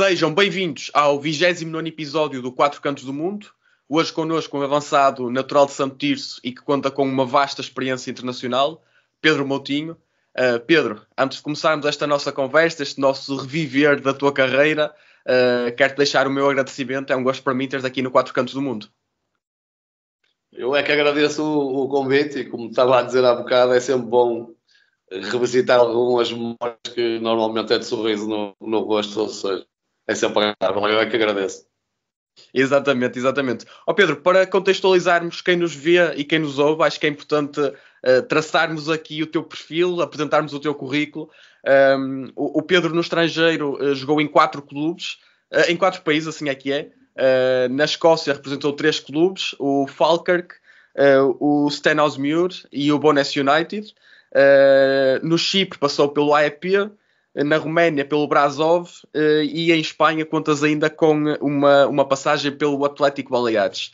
Sejam bem-vindos ao 29º episódio do Quatro Cantos do Mundo. Hoje connosco um avançado natural de Santo Tirso e que conta com uma vasta experiência internacional, Pedro Moutinho. Pedro, antes de começarmos esta nossa conversa, este nosso reviver da tua carreira, quero-te deixar o meu agradecimento. É um gosto para mim teres aqui no Quatro Cantos do Mundo. Eu é que agradeço o convite e, como estava a dizer há bocado, é sempre bom revisitar algumas memórias que normalmente é de sorriso no rosto, ou seja, é sempre agradável. Eu é que agradeço. Exatamente. Pedro, para contextualizarmos quem nos vê e quem nos ouve, acho que é importante traçarmos aqui o teu perfil, apresentarmos o teu currículo. O Pedro no estrangeiro jogou em 4 clubes, em 4 países, assim é que é. Na Escócia representou 3 clubes, o Falkirk, o Stenhousemuir e o Bo'ness United. No Chipre passou pelo AEP, na Roménia pelo Brasov e em Espanha contas ainda com uma passagem pelo Atlético Baleares.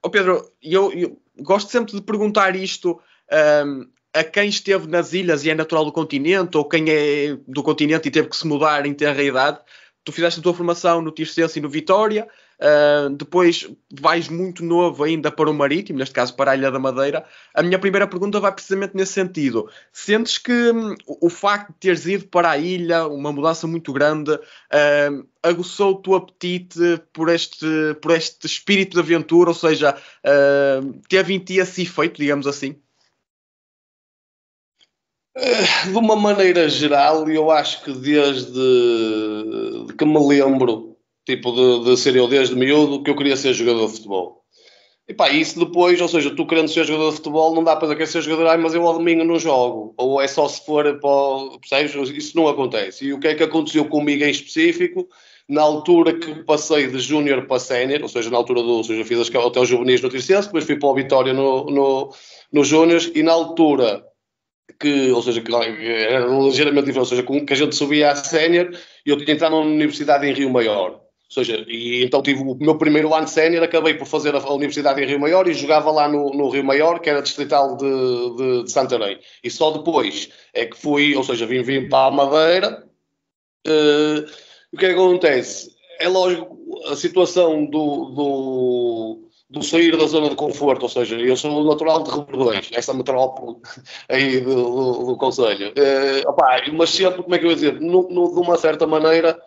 Pedro, eu gosto sempre de perguntar isto a quem esteve nas ilhas e é natural do continente, ou quem é do continente e teve que se mudar em terra e idade. Tu fizeste a tua formação no Tirsense e no Vitória, depois vais muito novo ainda para o Marítimo, neste caso para a Ilha da Madeira. A minha primeira pergunta vai precisamente nesse sentido. Sentes que o facto de teres ido para a ilha, uma mudança muito grande, aguçou o teu apetite por este espírito de aventura, ou seja, teve em ti esse efeito, digamos assim? De uma maneira geral, eu acho que desde que me lembro, tipo de ser eu desde miúdo, que eu queria ser jogador de futebol. E pá, isso depois, ou seja, tu querendo ser jogador de futebol, não dá para dizer que ser jogador, mas eu ao domingo não jogo. Ou é só se for para o... Isso não acontece. E o que é que aconteceu comigo em específico? Na altura que passei de júnior para sénior, ou seja, na altura ou seja, fiz até os juvenis no Tirsense, depois fui para o Vitória no Júniors, e na altura ou seja, que era ligeiramente diferente, ou seja, que a gente subia a sénior e eu tinha entrado na universidade em Rio Maior. Ou seja, e então tive o meu primeiro ano de sénior, acabei por fazer a universidade em Rio Maior e jogava lá no Rio Maior, que era distrital de Santarém. E só depois é que fui, ou seja, vim para a Madeira. O que é que acontece? É lógico, a situação do sair da zona de conforto, ou seja, eu sou natural de Rebordões, essa metrópole aí do Conselho. Mas sempre, como é que eu ia dizer, de uma certa maneira,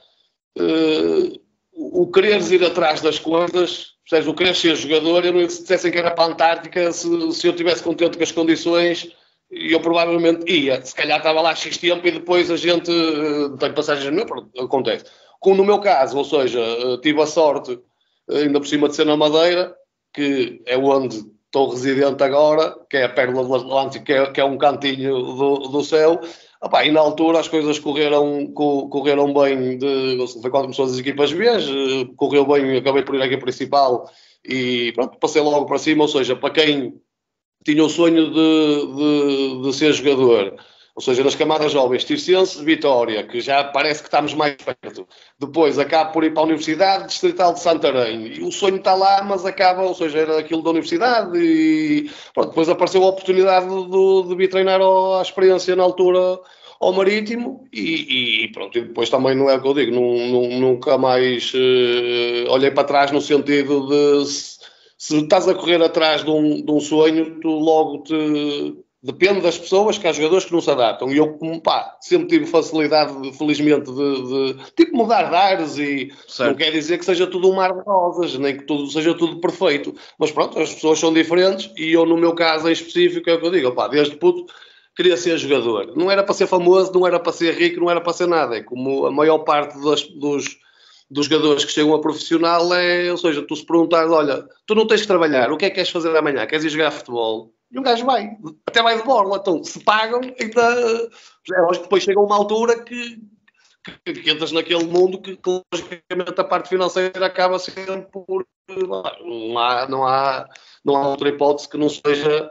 o quereres ir atrás das coisas, o querer ser jogador, eu não se dissessem que era para a Antártica, se eu estivesse contente com as condições, eu provavelmente ia. Se calhar estava lá X tempo e depois a gente tem passagens, não, acontece. Como no meu caso, ou seja, tive a sorte, ainda por cima de ser na Madeira, que é onde estou residente agora, que é a Pérola do Atlântico, que é um cantinho do céu. E na altura as coisas correram bem, foi quando começou as equipas B, correu bem, acabei por ir à equipa principal e pronto, passei logo para cima, ou seja, para quem tinha o sonho de ser jogador, ou seja, nas camadas jovens, Tirsense, Vitória, que já parece que estamos mais perto. Depois acaba por ir para a Universidade Distrital de Santarém. E o sonho está lá, mas acaba, ou seja, era aquilo da Universidade. E pronto, depois apareceu a oportunidade de vir treinar a experiência na altura ao Marítimo. E pronto, e depois também não é o que eu digo, nunca mais olhei para trás no sentido de se estás a correr atrás de um sonho, tu logo depende das pessoas, que há jogadores que não se adaptam. E eu, sempre tive facilidade, felizmente, de mudar de ares e certo. Não quer dizer que seja tudo um mar de rosas, nem que seja tudo perfeito. Mas pronto, as pessoas são diferentes e eu, no meu caso em específico, é o que eu digo. Desde puto, queria ser jogador. Não era para ser famoso, não era para ser rico, não era para ser nada. É como a maior parte dos jogadores que chegam a profissional ou seja, tu se perguntares, olha, tu não tens que trabalhar, o que é que queres fazer amanhã? Queres ir jogar futebol? E um gajo até vai de borla, então se pagam, ainda é lógico que depois chega uma altura que entras naquele mundo que logicamente a parte financeira acaba sempre por não há outra hipótese que não seja,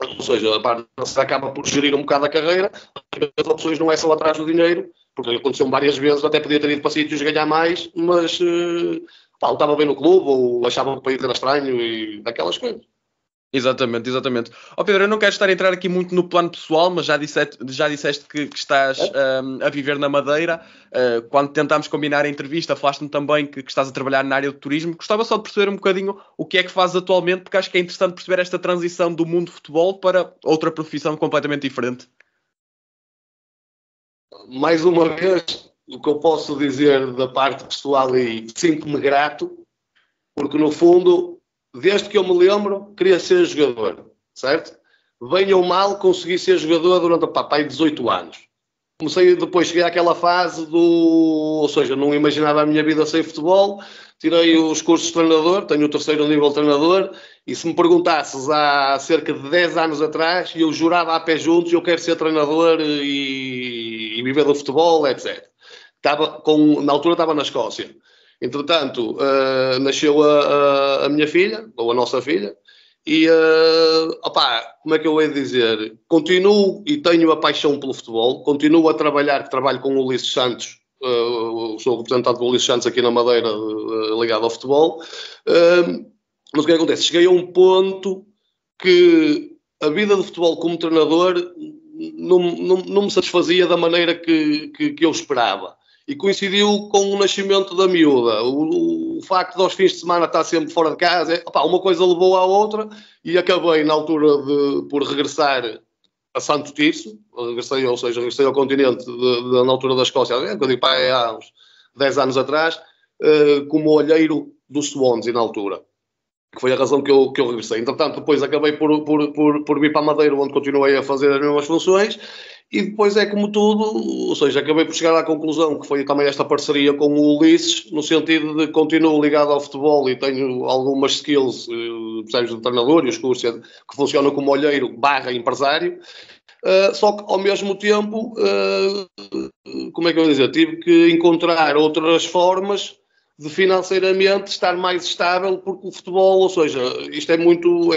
ou seja, a parte financeira acaba por gerir um bocado a carreira, as opções não é só atrás do dinheiro, porque aconteceu várias vezes, até podia ter ido para sítios ganhar mais, mas estava bem no clube, ou achava que o país era estranho e daquelas coisas. Exatamente, exatamente. Ó Pedro, eu não quero estar a entrar aqui muito no plano pessoal, mas já disseste que estás a viver na Madeira. Quando tentámos combinar a entrevista, falaste-me também que estás a trabalhar na área do turismo. Gostava só de perceber um bocadinho o que é que fazes atualmente, porque acho que é interessante perceber esta transição do mundo do futebol para outra profissão completamente diferente. Mais uma vez, o que eu posso dizer da parte pessoal, e sinto-me grato, porque no fundo, desde que eu me lembro, queria ser jogador, certo? Bem ou mal, consegui ser jogador durante aí 18 anos. Comecei depois, cheguei àquela fase ou seja, não imaginava a minha vida sem futebol, tirei os cursos de treinador, tenho o 3º nível de treinador, e se me perguntasses há cerca de 10 anos atrás, eu jurava a pé juntos, eu quero ser treinador e viver do futebol, etc. Na altura estava na Escócia. Entretanto, nasceu a minha filha, ou a nossa filha, e, como é que eu hei de dizer? Continuo e tenho a paixão pelo futebol, continuo a trabalho com o Ulisses Santos, sou representante do Ulisses Santos aqui na Madeira, ligado ao futebol, mas o que acontece? Cheguei a um ponto que a vida do futebol como treinador não me satisfazia da maneira que eu esperava. E coincidiu com o nascimento da miúda. O facto de aos fins de semana estar sempre fora de casa, uma coisa levou à outra, e acabei na altura por regressar a Santo Tirso, regressei ao continente na altura da Escócia, há uns 10 anos atrás, como olheiro do Swansea na altura, que foi a razão que eu regressei. Entretanto, depois acabei por vir para a Madeira, onde continuei a fazer as mesmas funções. E depois é como tudo, ou seja, acabei por chegar à conclusão que foi também esta parceria com o Ulisses, no sentido de continuo ligado ao futebol e tenho algumas skills, percebes, de treinador e os cursos que funcionam como olheiro / empresário, só que ao mesmo tempo, como é que eu vou dizer, tive que encontrar outras formas de financeiramente estar mais estável, porque o futebol, ou seja, isto é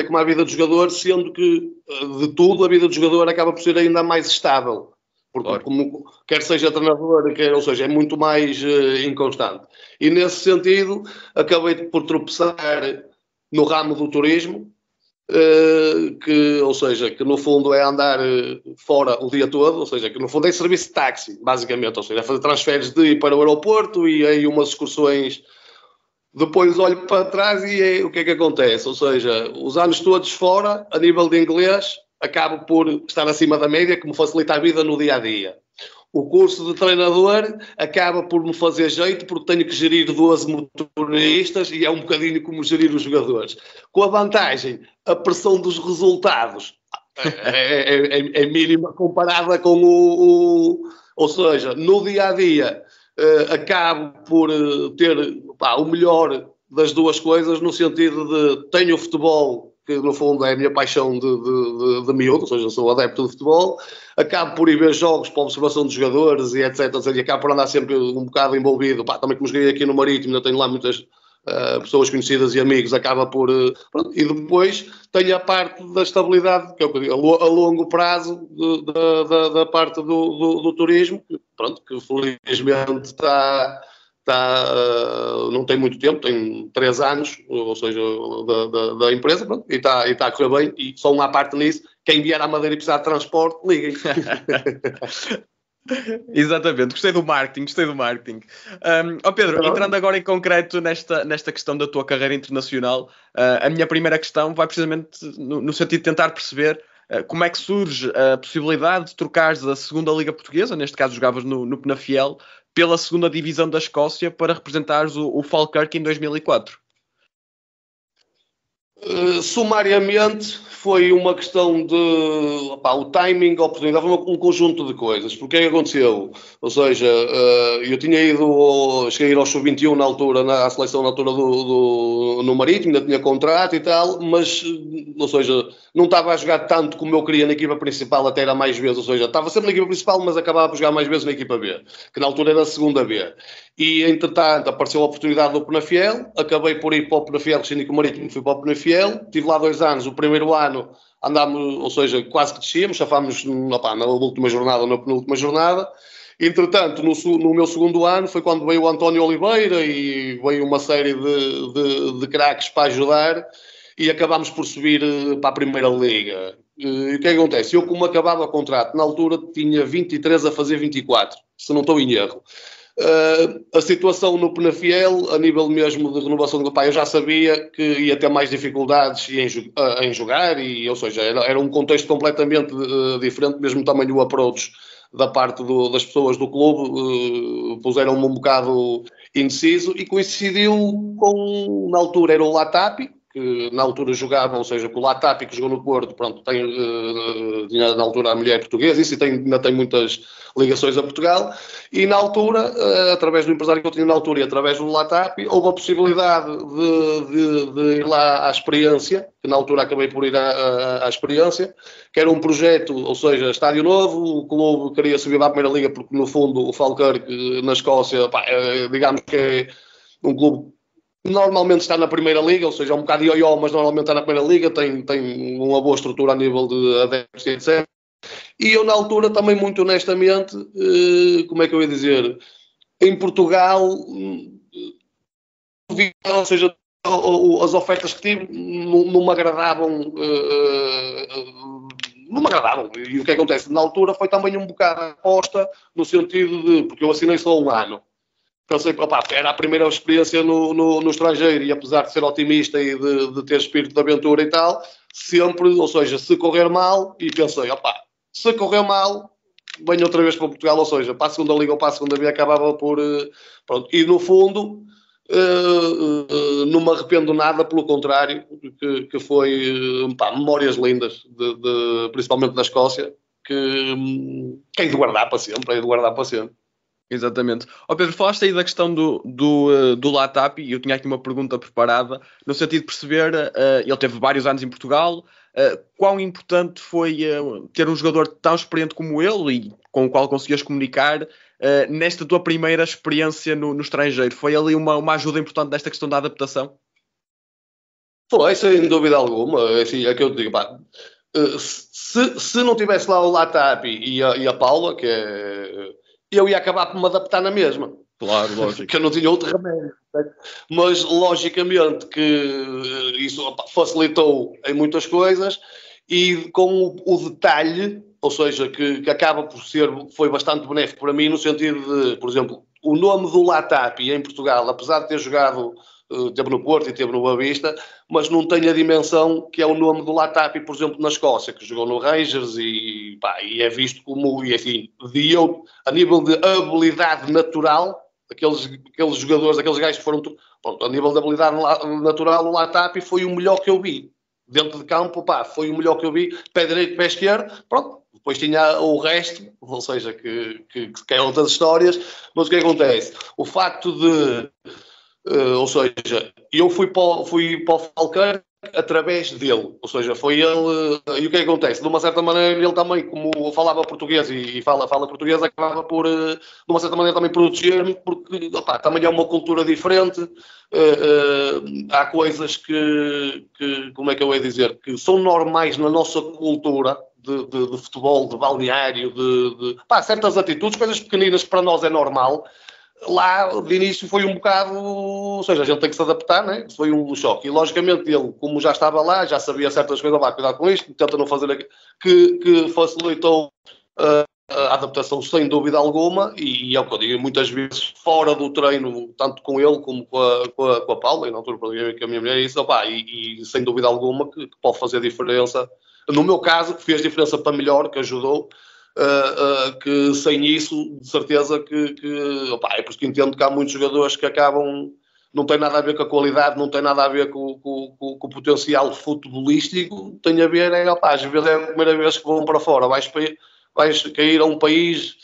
como a vida do jogador, sendo que de tudo a vida do jogador acaba por ser ainda mais estável, porque claro, como quer seja treinador, ou seja, é muito mais inconstante. E nesse sentido acabei por tropeçar no ramo do turismo, que no fundo é andar fora o dia todo, ou seja, que no fundo é serviço de táxi, basicamente, ou seja, é fazer transferes de ir para o aeroporto e aí umas excursões. Depois olho para trás e o que é que acontece? Ou seja, os anos todos fora, a nível de inglês, acabo por estar acima da média, que me facilita a vida no dia-a-dia. O curso de treinador acaba por me fazer jeito, porque tenho que gerir 12 motoristas e é um bocadinho como gerir os jogadores. Com a vantagem, a pressão dos resultados é mínima comparada com ou seja, no dia-a-dia acabo por ter o melhor das duas coisas, no sentido de tenho o futebol, que no fundo é a minha paixão de miúdo, ou seja, eu sou adepto de futebol, acabo por ir ver jogos para a observação dos jogadores e etc, e acabo por andar sempre um bocado envolvido, também como joguei aqui no Marítimo, ainda tenho lá muitas pessoas conhecidas e amigos, acaba por... e depois tenho a parte da estabilidade, que é o que eu digo, a longo prazo da parte do turismo, que felizmente não tem muito tempo, tem 3 anos, ou seja, da empresa, e está a correr bem, e só uma parte nisso, quem vier à Madeira e precisar de transporte, liguem. Exatamente, gostei do marketing. Pedro, entrando agora em concreto nesta questão da tua carreira internacional, a minha primeira questão vai precisamente no sentido de tentar perceber como é que surge a possibilidade de trocares a segunda Liga Portuguesa, neste caso jogavas no Penafiel, pela segunda divisão da Escócia para representares o Falkirk em 2004. Sumariamente foi uma questão de o timing, a oportunidade, foi um conjunto de coisas. Porque é que aconteceu? Ou seja, eu cheguei a ir ao Sub-21 na altura, à seleção na altura no Marítimo, ainda tinha contrato e tal, mas, ou seja, não estava a jogar tanto como eu queria na equipa principal, até era mais vezes, ou seja, estava sempre na equipa principal, mas acabava por jogar mais vezes na equipa B, que na altura era a segunda B. E, entretanto, apareceu a oportunidade do Penafiel, acabei por ir para o Penafiel, rescindi com o Marítimo, fui para o Penafiel, estive lá 2 anos, o primeiro ano andámos, ou seja, quase que descíamos, chafámos na última jornada, na penúltima jornada. Entretanto, no meu segundo ano foi quando veio o António Oliveira e veio uma série de craques para ajudar, e acabámos por subir para a Primeira Liga. E o que é que acontece? Eu, como acabava o contrato, na altura tinha 23 a fazer 24, se não estou em erro. A situação no Penafiel, a nível mesmo de renovação do pai, eu já sabia que ia ter mais dificuldades em jogar, ou seja, era um contexto completamente diferente, mesmo também o approach da parte das pessoas do clube, puseram-me um bocado indeciso, e coincidiu com, na altura era o Latapi, que na altura jogava, ou seja, com o Latapi, que jogou no Porto, pronto, tinha na altura a mulher portuguesa, isso, e ainda tem muitas ligações a Portugal, e na altura, através do empresário que eu tinha na altura e através do Latapi, houve a possibilidade de ir lá à experiência, que na altura acabei por ir à experiência, que era um projeto, ou seja, estádio novo, o clube queria subir para a Primeira Liga, porque no fundo o Falkirk na Escócia, digamos que é um clube normalmente está na Primeira Liga, ou seja, é um bocado ioió, mas normalmente está na Primeira Liga, tem uma boa estrutura a nível de adeptos, etc. E eu, na altura, também muito honestamente, como é que eu ia dizer, em Portugal, ou seja, as ofertas que tive não me agradavam, não me agradavam. E o que acontece? Na altura foi também um bocado aposta, no sentido de, porque eu assinei só um ano, pensei, opa, era a primeira experiência no estrangeiro, e apesar de ser otimista e de ter espírito de aventura e tal, sempre, ou seja, se correr mal, e pensei, opa, se correr mal, venho outra vez para Portugal, ou seja, para a segunda Liga ou para a segunda B, acabava por, pronto, e no fundo, não me arrependo nada, pelo contrário, que foi, memórias lindas, principalmente da Escócia, que é de guardar para sempre, é de guardar para sempre. Exatamente. Pedro, falaste aí da questão do Latapi, e eu tinha aqui uma pergunta preparada, no sentido de perceber, ele teve vários anos em Portugal, quão importante foi ter um jogador tão experiente como ele, e com o qual conseguias comunicar, nesta tua primeira experiência no estrangeiro? Foi ali uma ajuda importante nesta questão da adaptação? Foi, sem dúvida alguma. Assim, é que eu te digo, pá, se não tivesse lá o Latapi e a Paula, que é, eu ia acabar por me adaptar na mesma. Claro, lógico. Porque eu não tinha outro remédio. Mas, logicamente, que isso facilitou em muitas coisas, e com o detalhe, ou seja, que acaba por ser, foi bastante benéfico para mim, no sentido de, por exemplo, o nome do Latapi em Portugal, apesar de ter jogado, teve no Porto e teve no Boa Vista, mas não tem a dimensão que é o nome do Latapi, por exemplo, na Escócia, que jogou no Rangers e é visto como, e assim, a nível de habilidade natural, aqueles jogadores, aqueles gajos que foram, pronto, a nível de habilidade natural, o Latapi foi o melhor que eu vi. Dentro de campo, foi o melhor que eu vi, pé direito, pé esquerdo, pronto. Depois tinha o resto, ou seja, que é outras histórias, mas o que acontece? O facto de, ou seja, eu fui para o Falcão através dele, ou seja, foi ele, e o que acontece? De uma certa maneira, ele também, como falava português e fala português, acabava por, de uma certa maneira, também proteger-me, porque também é uma cultura diferente, há coisas que, como é que eu ia dizer, que são normais na nossa cultura de futebol, de balneário, certas atitudes, coisas pequeninas que para nós é normal. Lá, de início, foi um bocado, ou seja, a gente tem que se adaptar, né? Foi um choque. E, logicamente, ele, como já estava lá, já sabia certas coisas, cuidado com isto, tenta não fazer aquilo, que facilitou a adaptação, sem dúvida alguma, e é o que eu digo, muitas vezes, fora do treino, tanto com ele como com a Paula, e na altura, que a minha mulher, isso, e sem dúvida alguma, que pode fazer diferença. No meu caso, que fez diferença para melhor, que ajudou, que sem isso, de certeza é por isso que entendo que há muitos jogadores que acabam, não tem nada a ver com a qualidade, não tem nada a ver com o potencial futebolístico, tem a ver, às vezes é a primeira vez que vão para fora, vais cair a um país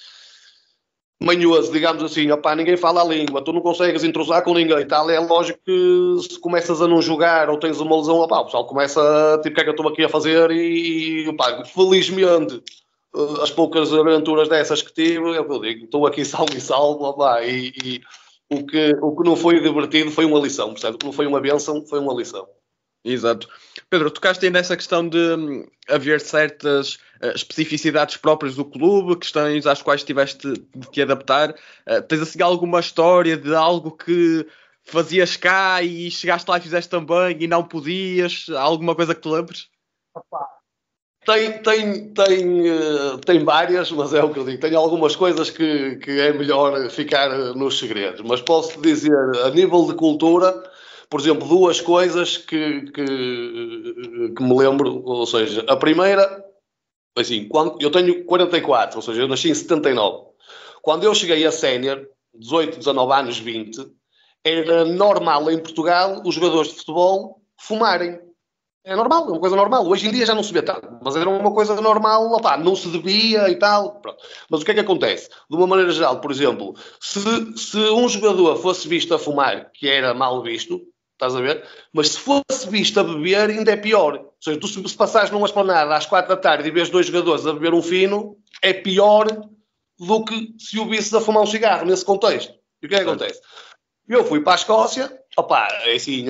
manhoso, digamos assim, ninguém fala a língua, tu não consegues entrosar com ninguém, tal. É lógico que se começas a não jogar ou tens uma lesão, o pessoal começa, tipo, o que é que eu estou aqui a fazer, e felizmente, as poucas aventuras dessas que tive, é o que eu digo, estou aqui salvo e salvo, e o que não foi divertido foi uma lição, percebe? O que não foi uma bênção, foi uma lição. Exato. Pedro, tocaste aí nessa questão de haver certas especificidades próprias do clube, questões às quais tiveste de te adaptar. Tens assim alguma história de algo que fazias cá e chegaste lá e fizeste também e não podias? Há alguma coisa que te lembres? Tem várias, mas é o que eu digo. Tem algumas coisas que é melhor ficar nos segredos. Mas posso dizer, a nível de cultura, por exemplo, duas coisas que me lembro. Ou seja, a primeira, assim, quando eu tenho 44, ou seja, eu nasci em 79. Quando eu cheguei a sénior, 18, 19 anos, 20, era normal em Portugal os jogadores de futebol fumarem. É normal, é uma coisa normal. Hoje em dia já não se vê tanto, mas era uma coisa normal, opá, não se devia e tal. Pronto. Mas o que é que acontece? De uma maneira geral, por exemplo, se um jogador fosse visto a fumar, que era mal visto, estás a ver? Mas se fosse visto a beber, ainda é pior. Ou seja, tu se passares numa esplanada às 4 da tarde e vês dois jogadores a beber um fino, é pior do que se o visses a fumar um cigarro, nesse contexto. E o que é que acontece? Eu fui para a Escócia, opá, assim,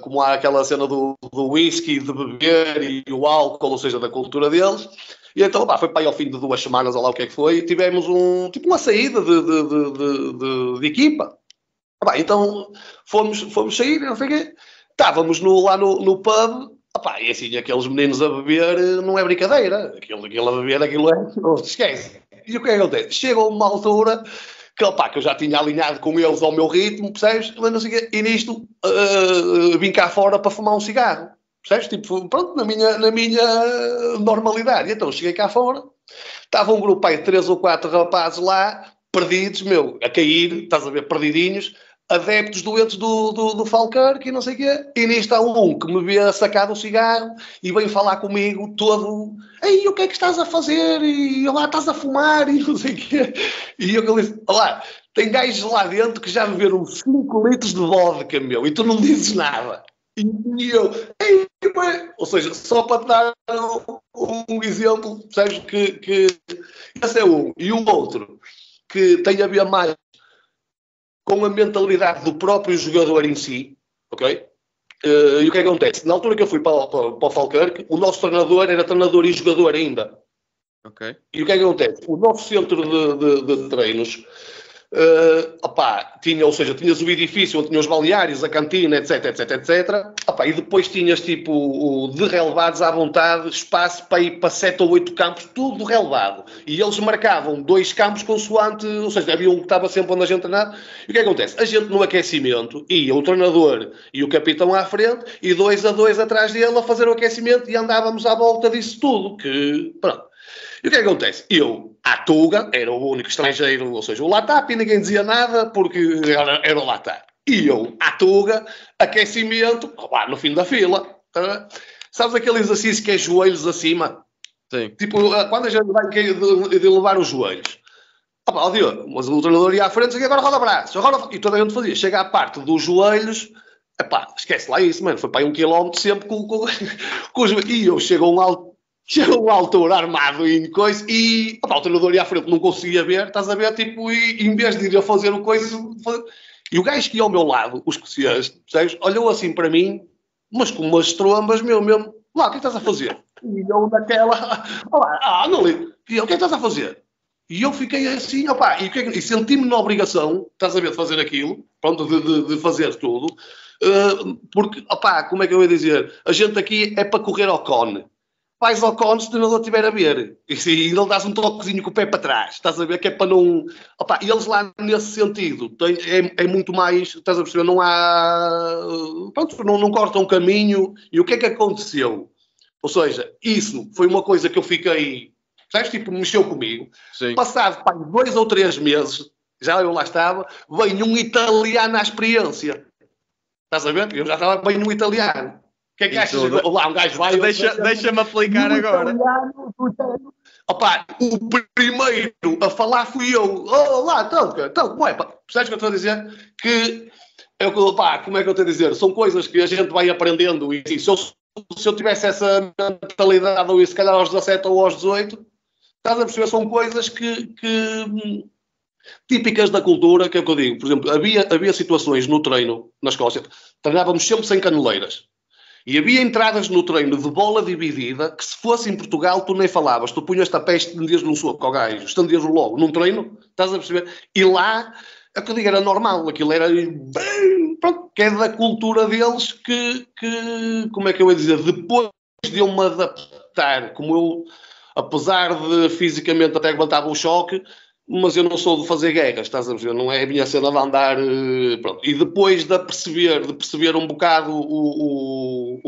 como há aquela cena do whisky, de beber e o álcool, ou seja, da cultura deles, e então, opá, foi para aí ao fim de 2 semanas, ou lá o que é que foi, e tivemos uma saída de equipa. Opá, então, fomos sair, não sei o quê, estávamos lá no pub, opá, e assim, aqueles meninos a beber, não é brincadeira, aquilo a beber, aquilo é, não se esquece. E o que é que acontece? Chega uma altura que, opá, que eu já tinha alinhado com eles ao meu ritmo, percebes? E nisto vim cá fora para fumar um cigarro, percebes? Tipo, pronto, na minha normalidade. E então cheguei cá fora, estava um grupo aí de 3 ou 4 rapazes lá, perdidos, a cair, estás a ver, perdidinhos, adeptos doentes do Falkirk e não sei o quê. E nisto há um que me vê sacado o cigarro e vem falar comigo todo: "Ei, o que é que estás a fazer? E lá estás a fumar e não sei o quê." E eu disse: "Olá, tem gajos lá dentro que já beberam 5 litros de vodka, e tu não dizes nada." E eu, ei, ou seja, só para te dar um exemplo, sabes que esse é um. E o outro, que tem a ver mais com a mentalidade do próprio jogador em si, ok? E o que é que acontece? Na altura que eu fui para o Falkirk, o nosso treinador era treinador e jogador ainda. Okay. E o que é que acontece? O nosso centro de treinos, tinhas o edifício onde tinha os balneários, a cantina, etc, etc, etc. E depois tinhas tipo de relevados à vontade, espaço para ir para 7 ou 8 campos, tudo relevado. E eles marcavam 2 campos consoante, ou seja, havia um que estava sempre onde a gente treinava. E o que é que acontece? A gente no aquecimento ia o treinador e o capitão à frente e 2 a 2 atrás dele a fazer o aquecimento e andávamos à volta disso tudo, que pronto. E o que é que acontece? Eu, à Tuga, era o único estrangeiro, ou seja, o Latap, e ninguém dizia nada porque era o Latap. E eu, à Tuga, aquecimento, lá no fim da fila. Sabes aquele exercício que é joelhos acima? Sim. Tipo, quando a gente vai de levar os joelhos. Mas o treinador ia à frente e agora roda braços. E toda a gente fazia. Chega à parte dos joelhos, esquece lá isso, mano. Foi para aí 1 quilómetro sempre com os joelhos. E eu chego a uma altura armado em coisa e o treinador ia à frente, não conseguia ver, estás a ver, tipo, e em vez de ir a fazer o coisa, e o gajo que ia ao meu lado, o escocês, percebes, olhou assim para mim, mas com umas trombas, mesmo, lá, o que estás a fazer? E eu naquela, não ligo, e eu, o que estás a fazer? E eu fiquei assim, e senti-me na obrigação, estás a ver, de fazer aquilo, pronto, de fazer tudo, porque, como é que eu ia dizer, a gente aqui é para correr ao cone. Vais ao cone se o treinador estiver a ver. E ele dás um toquezinho com o pé para trás. Estás a ver que é para não... E eles lá, nesse sentido, é muito mais... Estás a perceber? Não há... Pronto, não cortam caminho. E o que é que aconteceu? Ou seja, isso foi uma coisa que eu fiquei... Sabes? Tipo, mexeu comigo. Sim. Passado 2 ou 3 meses, já eu lá estava, veio um italiano à experiência. Estás a ver? Eu já estava bem no italiano. O que é que achas? Lá, um gajo vai... Deixa-me aplicar agora. O primeiro a falar fui eu. Olá, então, como é? Percebes o que eu estou a dizer? Como é que eu estou a dizer? São coisas que a gente vai aprendendo e se eu tivesse essa mentalidade, ou se calhar aos 17 ou aos 18, estás a perceber? São coisas que típicas da cultura, que é o que eu digo. Por exemplo, havia situações no treino, na Escócia, treinávamos sempre sem caneleiras. E havia entradas no treino de bola dividida que se fosse em Portugal tu nem falavas. Tu punhas-te a pé e estendias num soco ao gajo. Estendias-o logo num treino, estás a perceber? E lá é que eu digo, era normal, aquilo era, pronto, que é da cultura deles como é que eu ia dizer, depois de eu me adaptar, como eu, apesar de fisicamente até aguentava o choque, mas eu não sou de fazer guerras, estás a ver? Não é a minha cena de andar, pronto. E depois de perceber um bocado o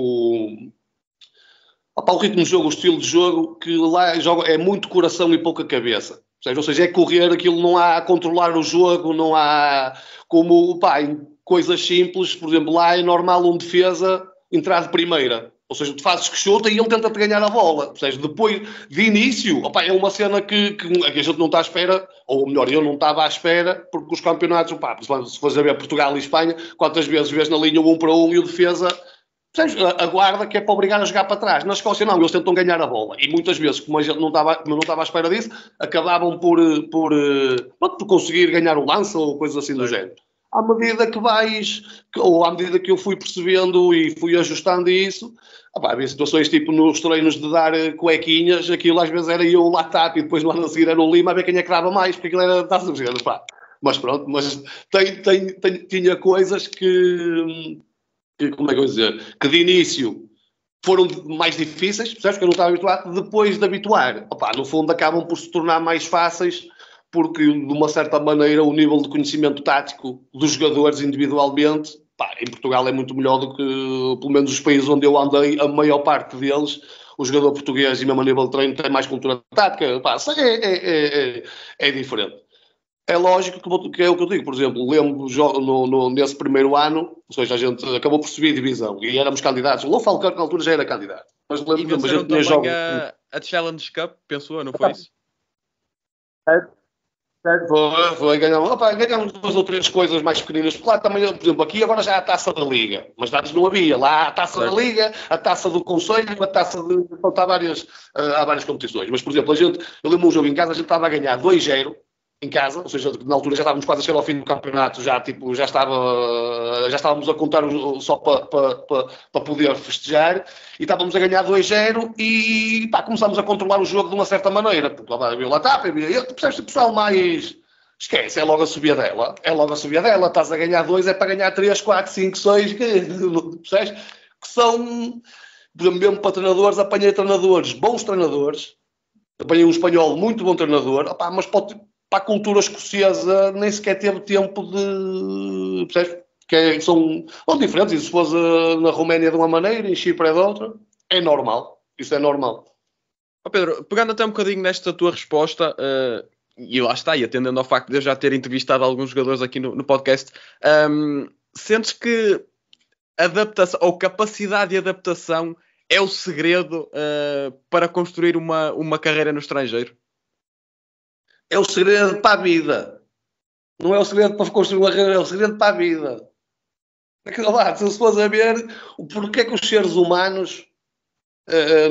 ritmo de jogo, o estilo de jogo, que lá é muito coração e pouca cabeça. Ou seja, é correr, aquilo não há a controlar o jogo, não há como, em coisas simples, por exemplo, lá é normal um defesa entrar de primeira. Ou seja, tu fazes que chuta e ele tenta-te ganhar a bola. Ou seja, depois, de início, é uma cena que a gente não está à espera, ou melhor, eu não estava à espera, porque os campeonatos, se fores a ver Portugal e Espanha, quantas vezes vês na linha 1 para 1 e o defesa a guarda, que é para obrigar a jogar para trás. Na Escócia não, eles tentam ganhar a bola. E muitas vezes, como eu não estava à espera disso, acabavam por conseguir ganhar o lance ou coisas assim do género. À medida que ou à medida que eu fui percebendo e fui ajustando isso, havia situações tipo nos treinos de dar cuequinhas, aquilo às vezes era eu o Latap e depois no ano a seguir era o Lima a ver quem é que dava mais, porque aquilo era, estás a ver, Mas pronto, tinha coisas como é que eu vou dizer, que de início foram mais difíceis, percebes, que eu não estava habituado, depois de habituar, no fundo acabam por se tornar mais fáceis, porque de uma certa maneira o nível de conhecimento tático dos jogadores individualmente, em Portugal é muito melhor do que, pelo menos os países onde eu andei, a maior parte deles, o jogador português e mesmo a nível de treino tem mais cultura tática, é diferente. É lógico que é o que eu digo, por exemplo, lembro nesse primeiro ano, ou seja, a gente acabou por subir divisão e éramos candidatos. O Lou Falcão na altura já era candidato. Mas lembro que a gente tinha jogos. A Challenge Cup, pensou eu, não foi isso? Foi, ganhámos 2 ou 3 coisas mais pequeninas. Porque lá também, por exemplo, aqui agora já há a taça da Liga, mas antes não havia. Lá há a taça da Liga, a taça do Conselho, a taça de. Há várias competições. Mas, por exemplo, eu lembro um jogo em casa, a gente estava a ganhar 2-0 em casa, ou seja, na altura já estávamos quase a chegar ao fim do campeonato, já estávamos a contar só para poder festejar, e estávamos a ganhar 2-0 e começámos a controlar o jogo de uma certa maneira, porque lá havia o Latap, percebes, o pessoal mais esquece, é logo a subir dela, estás a ganhar 2, é para ganhar 3, 4, 5, 6, percebes? Que são, mesmo para treinadores, apanhei treinadores, bons treinadores, apanhei um espanhol muito bom treinador, mas para a cultura escocesa nem sequer teve tempo de... Percebes? São diferentes. E se fosse na Roménia de uma maneira, em Chipre é de outra, é normal. Isso é normal. Pedro, pegando até um bocadinho nesta tua resposta, e lá está, e atendendo ao facto de eu já ter entrevistado alguns jogadores aqui no podcast, sentes que adaptação, ou capacidade de adaptação, é o segredo para construir uma carreira no estrangeiro? É o segredo para a vida. Não é o segredo para construir uma carreira, é o segredo para a vida. Se fores a ver o porquê que os seres humanos,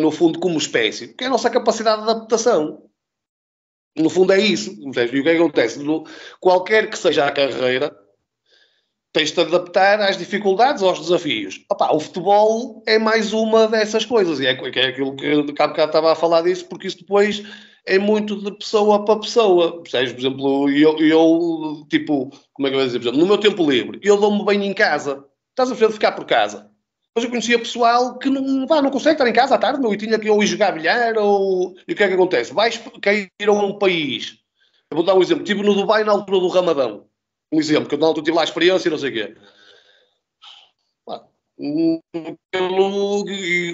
no fundo, como espécie, porque é a nossa capacidade de adaptação. No fundo é isso. E o que é que acontece? Qualquer que seja a carreira, tens de adaptar às dificuldades, aos desafios. O futebol é mais uma dessas coisas. E é aquilo que eu cá estava a falar disso, porque isso depois é muito de pessoa para pessoa. Percebes? Por exemplo, eu tipo, como é que eu vou dizer? Por exemplo, no meu tempo livre, eu dou-me bem em casa. Estás a ver de ficar por casa. Mas eu conhecia pessoal que não consegue estar em casa à tarde, e tinha que ir jogar bilhar, E o que é que acontece? Vais cair a um país. Eu vou dar um exemplo. Estive no Dubai na altura do Ramadão. Um exemplo, que eu na altura tive lá a experiência e não sei o quê.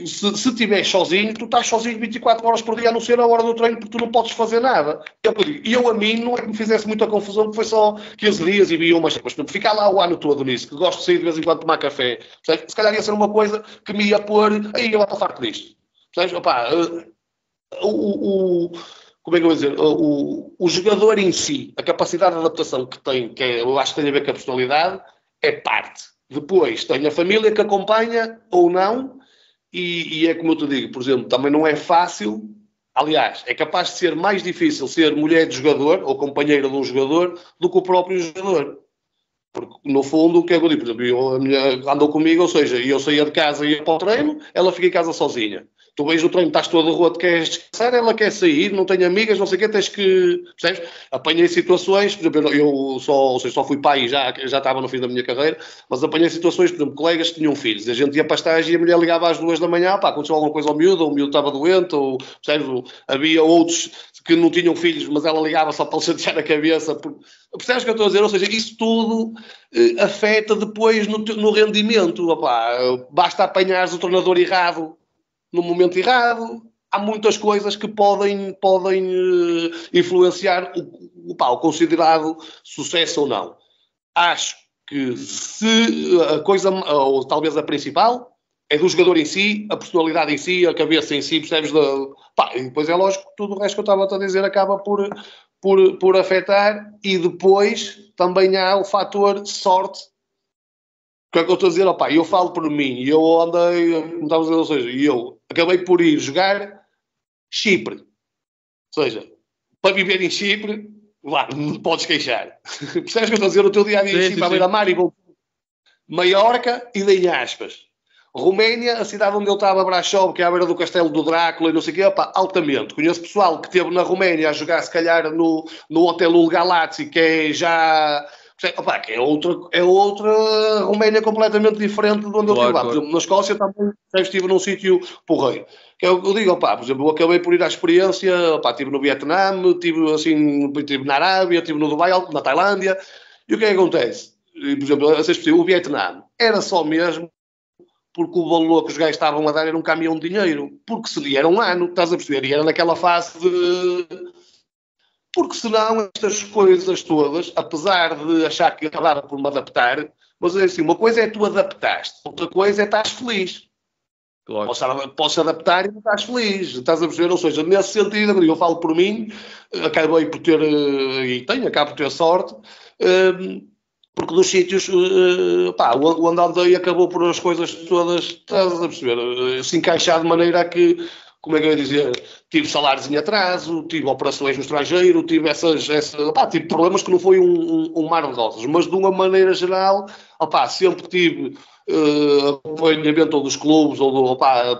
Se estiveres sozinho, tu estás sozinho 24 horas por dia, a não ser a hora do treino, porque tu não podes fazer nada. A mim, não é que me fizesse muita confusão, porque foi só 15 dias e vi umas... Mas ficar lá o ano todo nisso, que gosto de sair de vez em quando tomar café, se calhar ia ser uma coisa que me ia pôr... Aí eu estou farto disto. Como é que eu vou dizer? O jogador em si, a capacidade de adaptação que tem, eu acho que tem a ver com a personalidade, é parte. Depois tem a família que acompanha ou não, e é como eu te digo, por exemplo, também não é fácil, aliás, é capaz de ser mais difícil ser mulher de jogador ou companheira de um jogador do que o próprio jogador. Porque, no fundo, o que é que eu digo? Por exemplo, a minha andou comigo, ou seja, eu saía de casa e ia para o treino, ela fica em casa sozinha. Tu vês o treino, estás todo roto, queres descansar, ela quer sair, não tem amigas, não sei o quê, tens que... Percebes? Apanhei situações, por exemplo, eu só fui pai e já estava no fim da minha carreira, mas apanhei situações, por exemplo, colegas que tinham filhos, a gente ia para a estágio e a mulher ligava às 2 da manhã, pá, aconteceu alguma coisa ao miúdo, ou o miúdo estava doente, ou, percebes? Havia outros que não tinham filhos, mas ela ligava só para lhe chatear a cabeça. Percebes o que eu estou a dizer? Ou seja, isso tudo afeta depois no rendimento. Opá, basta apanhares o treinador errado no momento errado. Há muitas coisas que podem influenciar o considerado sucesso ou não. Acho que se a coisa, ou talvez a principal, é do jogador em si, a personalidade em si, a cabeça em si, percebes? E depois é lógico que tudo o resto que eu estava a dizer acaba por afetar, e depois também há o fator sorte. O que é que eu estou a dizer? Eu falo por mim, e eu andei, como estava a dizer, ou seja, eu acabei por ir jogar Chipre. Ou seja, para viver em Chipre, lá, não te podes queixar. Percebes o que eu estou a dizer? O teu dia a dia em Chipre, à beira-mar, e vou Maiorca e dei aspas. Roménia, a cidade onde eu estava, Brasov, que é à beira do Castelo do Drácula e não sei o quê, altamente. Conheço pessoal que esteve na Roménia a jogar, se calhar, no Hotel Ul Galatsi, que é já... que é outra Roménia completamente diferente de onde eu estive lá. Por exemplo, na Escócia também estive num sítio porreiro. Que é o que eu digo, por exemplo, eu acabei por ir à experiência, estive no Vietnã, estive na Arábia, estive no Dubai, na Tailândia, e o que é que acontece? Por exemplo, o Vietnã era só mesmo porque o valor que os gajos estavam a dar era um caminhão de dinheiro, porque se era um ano, estás a perceber, e era naquela fase de... Porque senão estas coisas todas, apesar de achar que acabava por me adaptar, mas é assim, uma coisa é tu adaptaste, outra coisa é estás feliz. Claro. Posso adaptar e não estás feliz, estás a perceber? Ou seja, nesse sentido, eu falo por mim, acabei por ter, acabo por ter sorte, porque nos sítios, onde andei acabou por as coisas todas, estás a perceber, se encaixar de maneira a que, como é que eu ia dizer, tive salários em atraso, tive operações no estrangeiro, tive tive problemas que não foi um mar de rosas, mas de uma maneira geral, sempre tive acompanhamento dos clubes,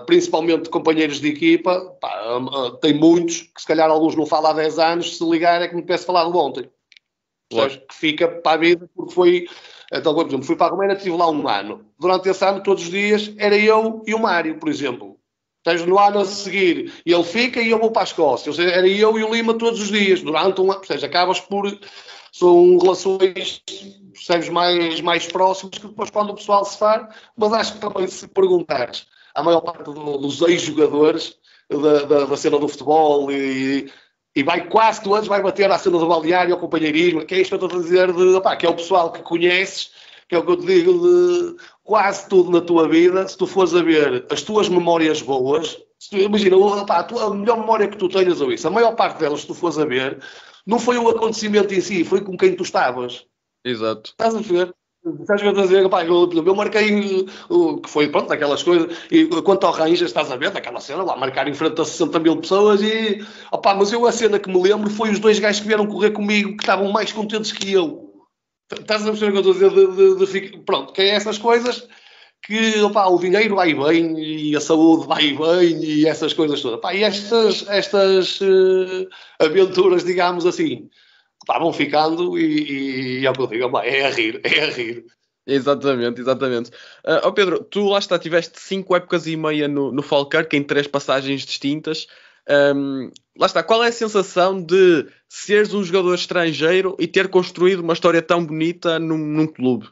principalmente de companheiros de equipa, tem muitos, que se calhar alguns não falam há 10 anos, se ligar é que me tivesse falado ontem. Claro. Que fica para a vida, porque foi... Então, por exemplo, fui para a Roménia, estive lá um ano. Durante esse ano, todos os dias, era eu e o Mário, por exemplo. No ano a seguir, ele fica e eu vou para a Escócia. Ou seja, era eu e o Lima todos os dias, durante um ano. Ou seja, acabas por... São relações, percebes, mais próximas, que depois quando o pessoal se faz. Mas acho que também, se perguntares, a maior parte dos ex-jogadores da cena do futebol e vai quase todos, vai bater à cena do balneário, ao companheirismo, que é isto que eu estou a dizer, que é o pessoal que conheces, que é o que eu te digo, de quase tudo na tua vida. Se tu fores a ver as tuas memórias boas, imagina, a melhor memória que tu tenhas ou isso, a maior parte delas, se tu fores a ver, não foi o acontecimento em si, foi com quem tu estavas. Exato. Estás a ver? Sabes o que eu estou a dizer? Eu marquei, que foi, pronto, daquelas coisas, e quanto ao Rangers, estás a ver, daquela cena lá, marcar em frente a 60 mil pessoas e, mas a cena que me lembro foi os dois gajos que vieram correr comigo, que estavam mais contentes que eu. Estás a perceber o que eu estou a dizer? Pronto, que é essas coisas que, o dinheiro vai bem, e a saúde vai bem, e essas coisas todas. E estas aventuras, digamos assim, vão ficando e é o que eu digo, é a rir. Exatamente. Pedro, tu lá está, tiveste 5 épocas e meia no Falkirk, em 3 passagens distintas. Lá está, qual é a sensação de seres um jogador estrangeiro e ter construído uma história tão bonita num clube?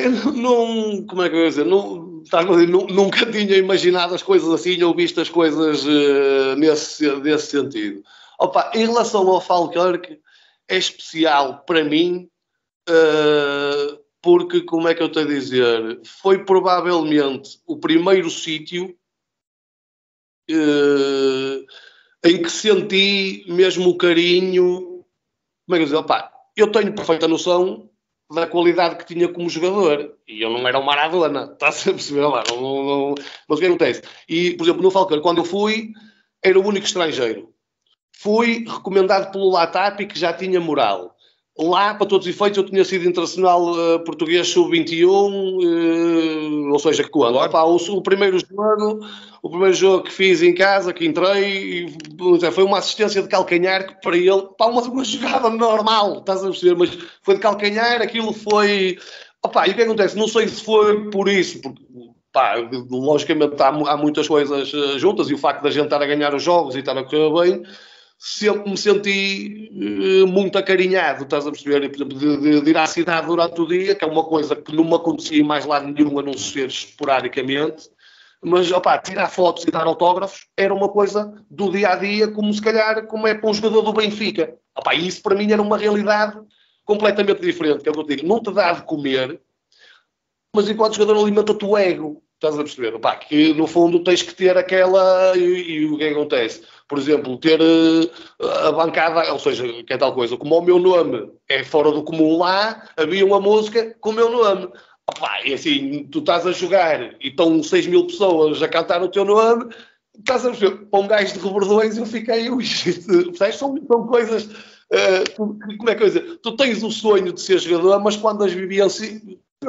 Eu não, como é que eu ia dizer? Nunca tinha imaginado as coisas assim, ou visto as coisas nesse sentido. Em relação ao Falkirk, é especial para mim, porque, como é que eu estou a dizer, foi provavelmente o primeiro sítio em que senti mesmo o carinho. Como é que eu dizer? Eu tenho perfeita noção da qualidade que tinha como jogador, e eu não era o Maradona, estás a perceber? Mas o que acontece? E, por exemplo, no Falcão, quando eu fui, era o único estrangeiro. Fui recomendado pelo Latapi, que já tinha moral. lá, para todos os efeitos, eu tinha sido internacional português sub-21, ou seja, quando? O primeiro jogo que fiz em casa, que entrei, foi uma assistência de calcanhar que para ele, uma jogada normal, estás a perceber, mas foi de calcanhar, aquilo foi... e o que acontece? Não sei se foi por isso, porque logicamente há muitas coisas juntas, e o facto de a gente estar a ganhar os jogos e estar a correr bem, sempre me senti muito acarinhado, estás a perceber? Por exemplo, de ir à cidade durante o dia, que é uma coisa que não me acontecia em mais lado nenhum, a não ser esporadicamente, mas tirar fotos e dar autógrafos era uma coisa do dia-a-dia, como se calhar como é para um jogador do Benfica. E isso para mim era uma realidade completamente diferente, que é o que eu digo, não te dá de comer, mas enquanto jogador alimenta-te o ego, estás a perceber? Que no fundo tens que ter aquela... E o que acontece? Por exemplo, ter a bancada, ou seja, que é tal coisa, como o meu nome é fora do comum lá, havia uma música com o meu nome. E assim, tu estás a jogar e estão 6 mil pessoas a cantar o teu nome, estás a perceber? Para um gajo de Rebordões eu fiquei... São coisas... como é que eu ia dizer? Tu tens o sonho de ser jogador, mas quando as vivencias...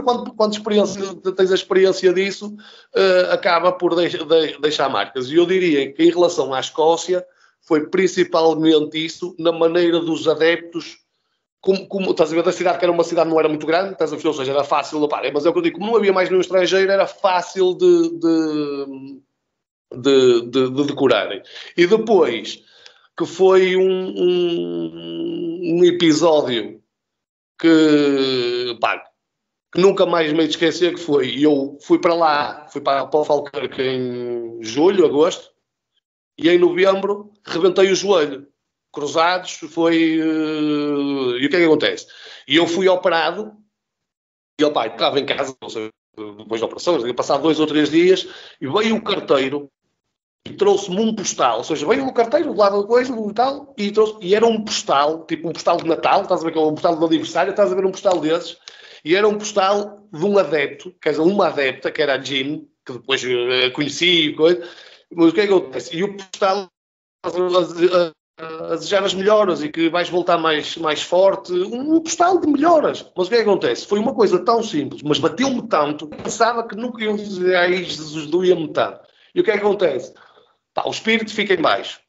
Quando tens a experiência disso, acaba por deixar marcas. E eu diria que em relação à Escócia, foi principalmente isso, na maneira dos adeptos, como estás a ver, da cidade, que era uma cidade, não era muito grande, estás a ver, ou seja, era fácil, mas é o que eu digo, como não havia mais nenhum estrangeiro, era fácil de decorarem. E depois, que foi um episódio que nunca mais me hei de esquecer, que foi, eu fui para lá, fui para o Falkirk em julho, agosto, e em novembro rebentei o joelho, cruzados, e o que é que acontece? E eu fui operado, e o pai estava em casa, ou seja, depois da operação, tinha passado 2 ou 3 dias, e veio o carteiro, e trouxe-me um postal, ou seja, veio o carteiro do lado da coisa, do tal, e era um postal, tipo um postal de Natal, estás a ver que é um postal de aniversário, estás a ver um postal desses, e era um postal de um adepto, quer dizer, uma adepta, que era a Jean, que depois conheci e coisa, mas o que é que acontece? E o postal a desejar as melhoras e que vais voltar mais forte, um postal de melhoras. Mas o que é que acontece? Foi uma coisa tão simples, mas bateu-me tanto, pensava que nunca iam dizer, Jesus, doía-me tanto. E o que é que acontece? O espírito fica em baixo.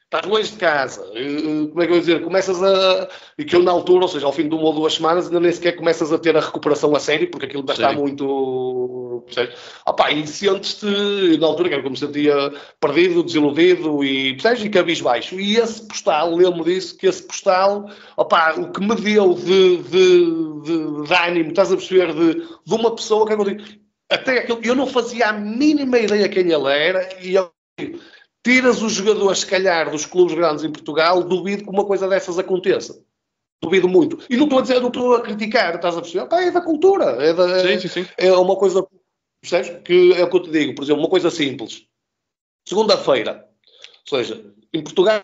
Estás longe de casa, como é que eu ia dizer, começas a... E que eu na altura, ou seja, ao fim de 1 ou 2 semanas, ainda nem sequer começas a ter a recuperação a sério, porque aquilo já está muito... e sentes-te, na altura, que era como me sentia perdido, desiludido e cabisbaixo. E esse postal, lembro disso, que esse postal, o que me deu de ânimo, estás a perceber, de uma pessoa, que eu digo, até aquilo, eu não fazia a mínima ideia quem ele era, e eu... Tiras os jogadores, se calhar, dos clubes grandes em Portugal, duvido que uma coisa dessas aconteça. Duvido muito. E não estou a dizer, não estou a criticar, estás a perceber? É da cultura. Sim. É uma coisa, percebes? Que é o que eu te digo, por exemplo, uma coisa simples. Segunda-feira, ou seja, em Portugal,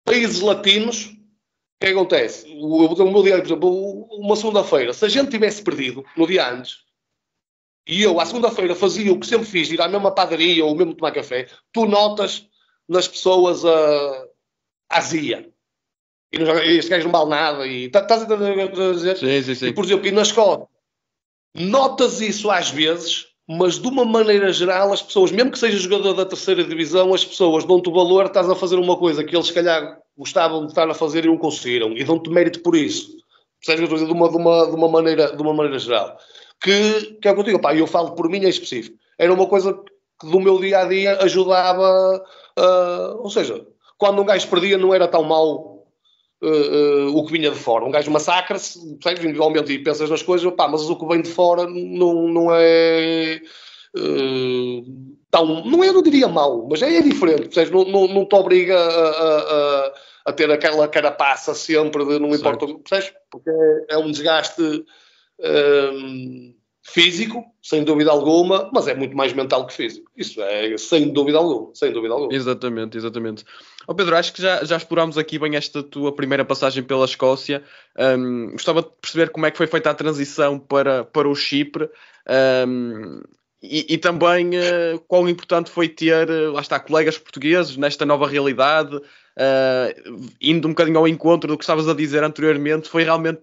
países latinos, o que acontece? O meu dia, por exemplo, uma segunda-feira, se a gente tivesse perdido no dia antes, e eu, à segunda-feira, fazia o que sempre fiz, ir à mesma padaria ou mesmo tomar café, tu notas nas pessoas a azia. E este gajo não vale nada. E estás a dizer? Sim. E, por exemplo, e na escola, notas isso às vezes, mas de uma maneira geral, as pessoas, mesmo que seja jogador da 3ª divisão, as pessoas dão-te o valor, estás a fazer uma coisa que eles, se calhar, gostavam de estar a fazer e não conseguiram. E dão-te mérito por isso. Percebes? De uma maneira geral. Que é o que eu digo, eu falo por mim em específico. Era uma coisa que do meu dia-a-dia ajudava, ou seja, quando um gajo perdia não era tão mau o que vinha de fora. Um gajo massacra-se, individualmente, e pensas nas coisas, mas o que vem de fora não é tão... Não é, eu não diria mau, mas é diferente. Não te obriga a ter aquela carapaça sempre de não importa, percebes? Porque é um desgaste... físico, sem dúvida alguma, mas é muito mais mental que físico. Isso é sem dúvida alguma. Exatamente. Pedro, acho que já explorámos aqui bem esta tua primeira passagem pela Escócia. Gostava de perceber como é que foi feita a transição para o Chipre. E também quão importante foi ter, lá está, colegas portugueses nesta nova realidade, indo um bocadinho ao encontro do que estavas a dizer anteriormente, foi realmente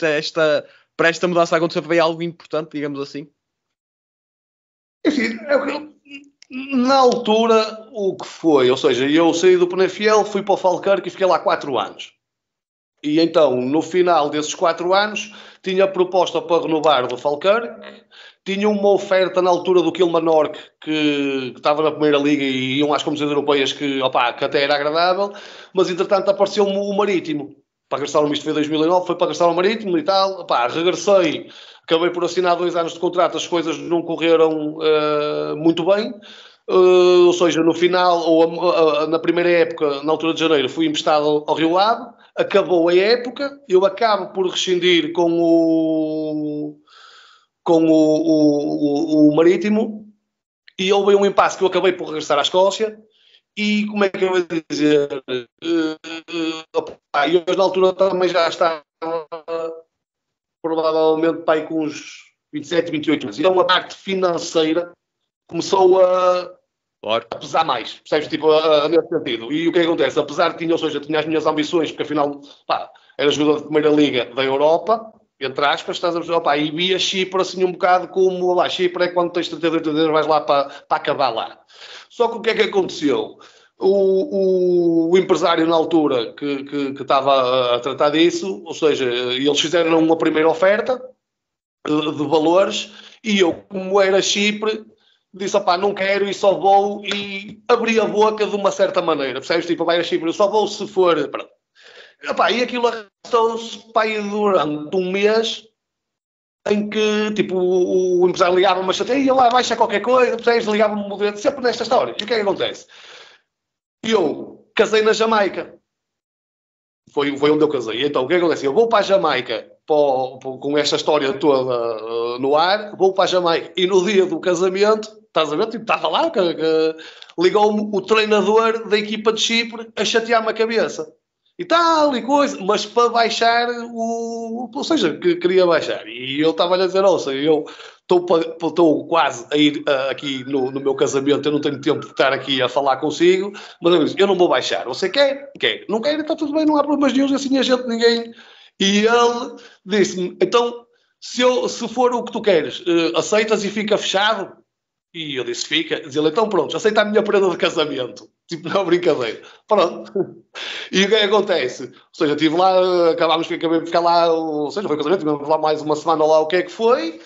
para esta mudança acontecer, foi algo importante, digamos assim? Enfim, na altura, o que foi, ou seja, eu saí do Penafiel, fui para o Falkirk e fiquei lá 4 anos. E então, no final desses 4 anos, tinha proposta para renovar do Falkirk, tinha uma oferta na altura do Kilmarnock, que estava na Primeira Liga e iam às competições europeias, que até era agradável, mas entretanto apareceu-me o Marítimo. Para regressar, isto foi em 2009, foi para regressar ao Marítimo e tal. Regressei, acabei por assinar 2 anos de contrato, as coisas não correram muito bem. Ou seja, no final, ou na primeira época, na altura de janeiro, fui emprestado ao Rio Ave, acabou a época, eu acabo por rescindir com o Marítimo e houve um impasse que eu acabei por regressar à Escócia e como é que eu vou dizer? Eu na altura também já estava provavelmente pai, com uns 27, 28 anos. Então a parte financeira começou a pesar mais, percebes? Tipo, nesse sentido. E o que acontece? Apesar de tinha as minhas ambições, porque afinal, era jogador de Primeira Liga da Europa, entre aspas, estás a perceber, e via Chipre assim um bocado como, Chipre é quando tens 32 anos, vais lá para acabar lá. Só que o que é que aconteceu? O empresário na altura que estava a tratar disso, ou seja, eles fizeram uma primeira oferta de valores e eu, como era Chipre, disse, não quero e só vou, e abri a boca de uma certa maneira, percebes? Tipo, vai a Chipre, eu só vou se for... E aquilo arrastou-se durante um mês em que, tipo, o empresário ligava-me a chatear, ia lá, baixa qualquer coisa, percebes? Ligava-me sempre nesta história. E o que é que acontece? Eu casei na Jamaica. Foi onde eu casei. Então, o que é que acontece? Eu vou para a Jamaica com esta história toda no ar, vou para a Jamaica e no dia do casamento, estás a ver? Tipo, estava lá, ligou-me o treinador da equipa de Chipre a chatear-me a cabeça. E tal, e coisa, mas para baixar ou seja, que queria baixar. E eu estava-lhe a dizer, eu estou quase a ir aqui no meu casamento, eu não tenho tempo de estar aqui a falar consigo, mas eu disse, eu não vou baixar. Você quer? Quer. Não quer? Está tudo bem, não há problemas nenhum, assim a gente, ninguém... E ele disse-me, então, se for o que tu queres, aceitas e fica fechado? E eu disse, fica. Diz ele, então pronto, aceita a minha prenda de casamento. Tipo, não é brincadeira. Pronto. E o que acontece? Ou seja, estive lá, acabei de ficar lá, ou seja, foi casamento, tivemos lá mais uma semana lá, o que é que foi.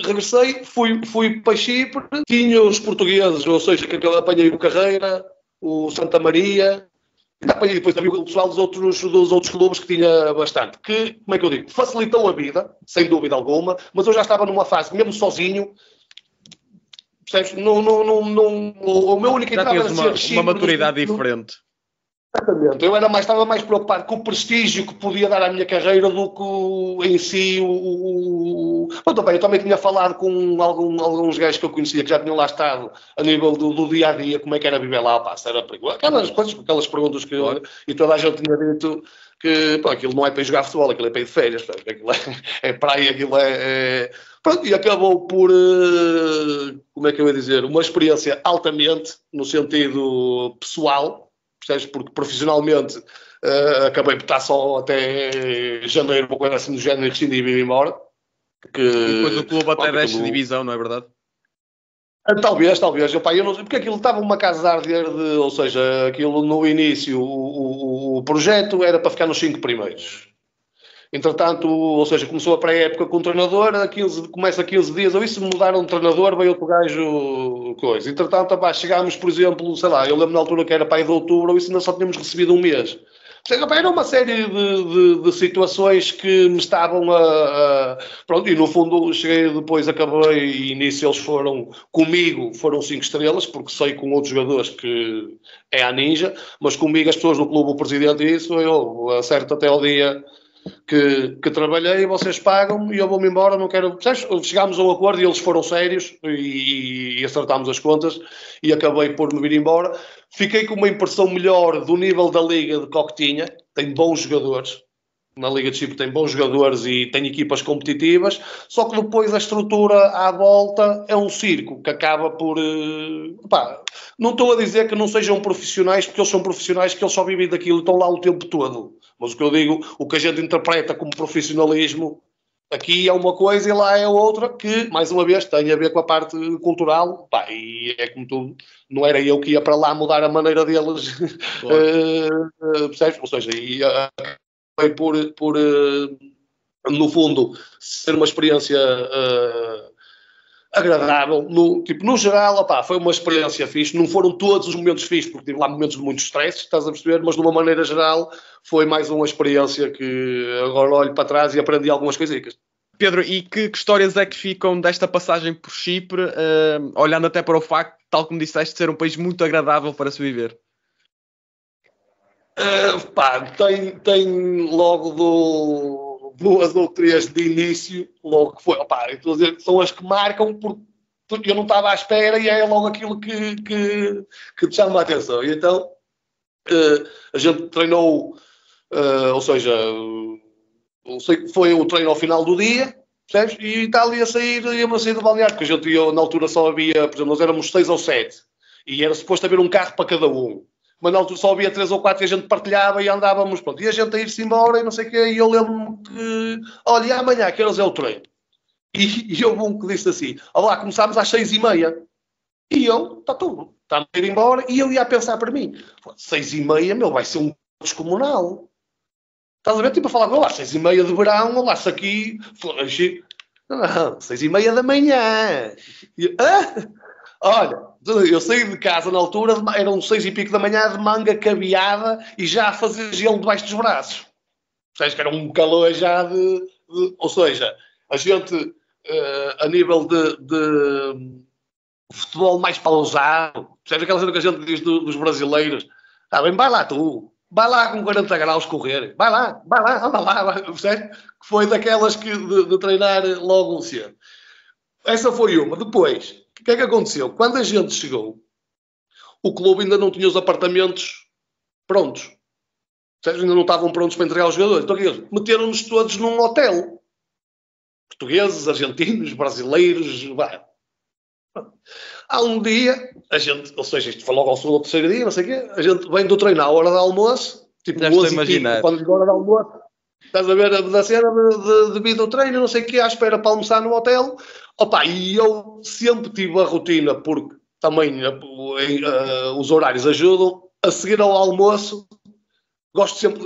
Regressei, fui para Chipre, tinha os portugueses, ou seja, que eu apanhei o Carreira, o Santa Maria, e depois também o pessoal dos outros clubes que tinha bastante. Que, como é que eu digo? Facilitou a vida, sem dúvida alguma, mas eu já estava numa fase, mesmo sozinho, percebes? O meu único entrave era ser Chipre. Uma maturidade diferente. Exatamente. Eu estava mais preocupado com o prestígio que podia dar à minha carreira do que em si eu também tinha falado com alguns gajos que eu conhecia que já tinham lá estado a nível do dia a dia, como é que era viver lá, se era perigoso. Aquelas perguntas que e toda a gente tinha dito que aquilo não é para ir jogar futebol, aquilo é para ir de férias, aquilo é praia, aquilo é. Pronto, e acabou por, como é que eu ia dizer, uma experiência altamente no sentido pessoal. Percebes? Porque profissionalmente acabei por estar só até janeiro, uma coisa assim do género, e rescindi e vim embora. E depois o clube até desce de divisão, não é verdade? Talvez. Eu não sei, porque aquilo estava uma casa de arder, ou seja, aquilo no início, o projeto era para ficar nos 5 primeiros. Entretanto, ou seja, começou a pré-época com o treinador, começa 15 dias, ou isso mudaram de treinador, veio outro gajo, coisa. Entretanto, chegámos, por exemplo, sei lá, eu lembro na altura que era para aí de outubro, ou isso ainda só tínhamos recebido um mês. Era uma série de situações que me estavam pronto, e no fundo cheguei depois, acabei, e nisso eles foram 5 estrelas, porque sei com outros jogadores que é a ninja, mas comigo as pessoas do clube, o presidente e isso, eu acerto até ao dia que trabalhei, vocês pagam e eu vou-me embora, não quero... Chegámos a um acordo e eles foram sérios e acertámos as contas e acabei por me vir embora. Fiquei com uma impressão melhor do nível da liga de que tinha, tem bons jogadores, na Liga de Chipre tem bons jogadores e tem equipas competitivas, só que depois a estrutura à volta é um circo que acaba por... não estou a dizer que não sejam profissionais, porque eles são profissionais, que eles só vivem daquilo e estão lá o tempo todo. Mas o que eu digo, o que a gente interpreta como profissionalismo, aqui é uma coisa e lá é outra, que, mais uma vez, tem a ver com a parte cultural. E é como tudo, não era eu que ia para lá mudar a maneira deles, Claro. percebes? Ou seja, foi por no fundo, ser uma experiência agradável. No geral, opá, foi uma experiência fixe. Não foram todos os momentos fixes, porque tive lá momentos de muito stress, estás a perceber, mas de uma maneira geral foi mais uma experiência que agora olho para trás e aprendi algumas coisitas. Pedro, e que histórias é que ficam desta passagem por Chipre, olhando até para o facto, tal como disseste, de ser um país muito agradável para se viver? Tem logo duas ou três de início, logo que foi, estou a dizer, são as que marcam porque eu não estava à espera e é logo aquilo que te chama a atenção. E então a gente treinou, ou seja, foi o treino ao final do dia, percebes? E está ali ia-me a sair do balneário, porque a gente ia, na altura só havia, por exemplo, nós éramos 6 ou 7 e era suposto haver um carro para cada um. Mas na altura só havia 3 ou 4 e a gente partilhava e andávamos, pronto. E a gente a ir-se embora e não sei o quê. E eu lembro-me que, olha, e amanhã, que horas é o treino? E houve um que disse assim, olá, começámos às 6h30. E eu, está tudo, está a ir embora. E eu ia a pensar para mim, 6h30, meu, vai ser um descomunal. Estás a ver? Tipo a falar, olá, 6h30 de verão, olá, se aqui... Não, 6h30 da manhã. E, olha, eu saí de casa na altura, eram 6 e pico da manhã, de manga cabeada e já a fazer gelo debaixo dos braços. Sabes que era um calor já ou seja, a gente, a nível de futebol mais pausado, sabes aquela cena que a gente diz dos brasileiros? Bem, vai lá tu, vai lá com 40 graus correr, vai lá, anda lá, percebes? Que foi daquelas de treinar logo cedo. Essa foi uma. Depois, o que é que aconteceu? Quando a gente chegou, o clube ainda não tinha os apartamentos prontos. Ainda não estavam prontos para entregar os jogadores. Então, meteram-nos todos num hotel. Portugueses, argentinos, brasileiros. Há um dia, a gente, ou seja, isto foi logo ao segundo ou terceiro dia, não sei o quê, a gente vem do treinar à hora de almoço, tipo 11 e pico, quando a hora de almoço, estás a ver da cena de vir do treino, não sei o quê, à espera para almoçar no hotel. E eu sempre tive a rotina, porque também os horários ajudam, a seguir ao almoço, gosto sempre,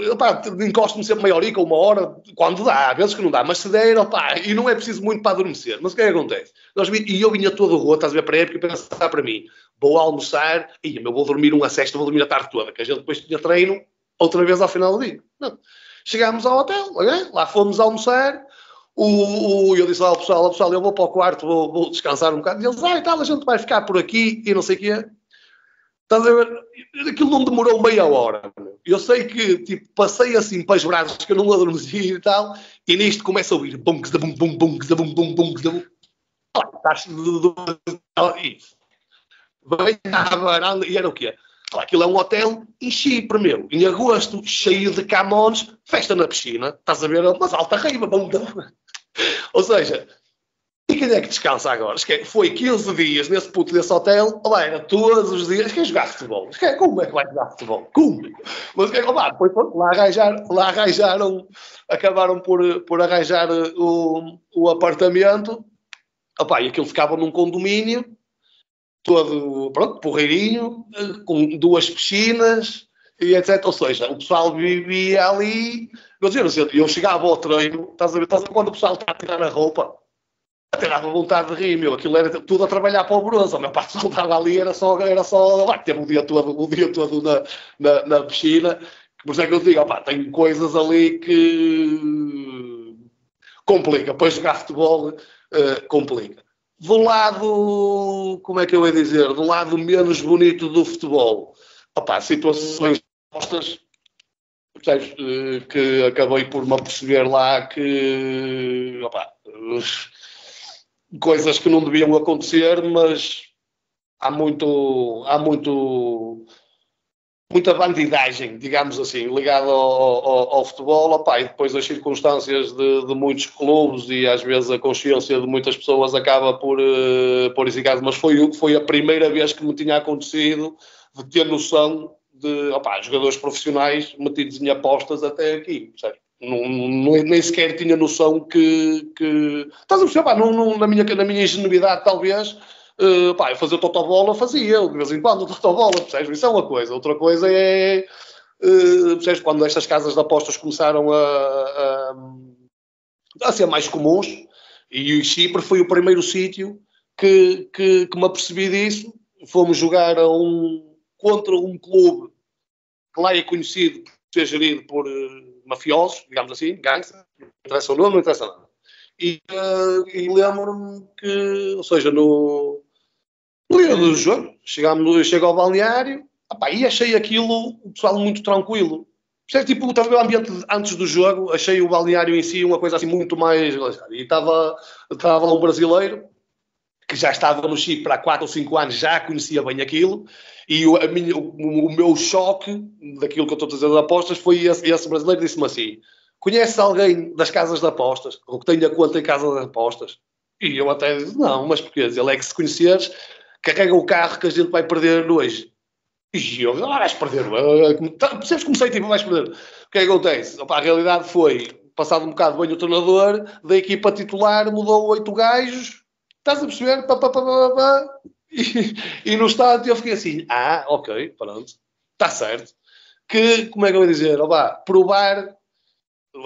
encosto-me sempre meia horica, uma hora, quando dá, às vezes que não dá, mas se der, e não é preciso muito para adormecer. Mas o que é que acontece? E eu vinha todo roto, estás a ver, para a época, e pensar para mim, vou almoçar, eu vou dormir uma sesta, vou dormir a tarde toda, que a gente depois tinha treino, outra vez ao final do dia. Não. Chegámos ao hotel, lá fomos almoçar, eu disse ao pessoal, eu vou para o quarto, vou descansar um bocado, e eles, a gente vai ficar por aqui, e não sei o quê. Estás a ver? Aquilo não demorou meia hora. Eu sei que, tipo, passei assim para os braços que eu não adormeci e tal, e nisto começa a ouvir bum, bum, bum, bum, bum, bum, bum, bum. Vem à varanda, e era o quê? Aquilo é um hotel em Chipre, meu. Em agosto, cheio de camões, festa na piscina. Estás a ver? Mas alta raiva. Ou seja, e quem é que descansa agora? Foi 15 dias nesse puto desse hotel. Era todos os dias. Quem jogar futebol? Como é que vai jogar futebol? Como? Mas depois lá arranjaram, acabaram por arranjar o apartamento. E aquilo ficava num condomínio, todo, pronto, porreirinho, com 2 piscinas, e etc. Ou seja, o pessoal vivia ali. Eu chegava ao treino, estás a ver quando o pessoal está a tirar a roupa? Até dava vontade de rir, meu. Aquilo era tudo a trabalhar para o bronze. O meu pai estava ali, era só teve o dia todo na piscina. Por isso é que eu digo, tem coisas ali que complica. Depois jogar futebol complica. Do lado, como é que eu ia dizer? Do lado menos bonito do futebol, situações postas, que acabei por me aperceber lá que, coisas que não deviam acontecer, mas há muito muita bandidagem, digamos assim, ligada ao futebol, opa, e depois as circunstâncias de muitos clubes e às vezes a consciência de muitas pessoas acaba por isso em casa, mas foi a primeira vez que me tinha acontecido de ter noção de, opa, jogadores profissionais metidos em apostas até aqui, percebe? Nem sequer tinha noção que estás a perceber, pá, na minha ingenuidade talvez, pá, eu fazer o totobola fazia, de vez em quando o totobola, percebes? Isso é uma coisa, outra coisa é, percebes, quando estas casas de apostas começaram a ser mais comuns, e Chipre foi o primeiro sítio que me apercebi disso. Fomos jogar contra um clube que lá é conhecido por ser gerido por mafiosos, digamos assim, gangsters, não interessa o nome, não interessa nada. E lembro-me que, ou seja, no dia do jogo, chego ao balneário, opá, e achei aquilo, o pessoal muito tranquilo. Tipo, estava o ambiente antes do jogo, achei o balneário em si uma coisa assim muito mais relaxada. E estava lá um brasileiro que já estava no Chipre há 4 ou 5 anos, já conhecia bem aquilo, e o meu choque daquilo que eu estou a dizer de apostas foi esse brasileiro disse-me assim: conheces alguém das casas de apostas, ou que tenha conta em casa de apostas? E eu até disse, não, mas porquê? Ele é que se conheceres, carrega o carro que a gente vai perder hoje. E eu, vais perder, percebes como sei, tipo, vais perder. O que é que acontece? Opa, a realidade foi, passado um bocado bem o treinador, da equipa titular mudou 8 gajos, estás a perceber? E no estádio eu fiquei assim, ok, pronto, está certo. Como é que eu vou dizer? Opa, provar,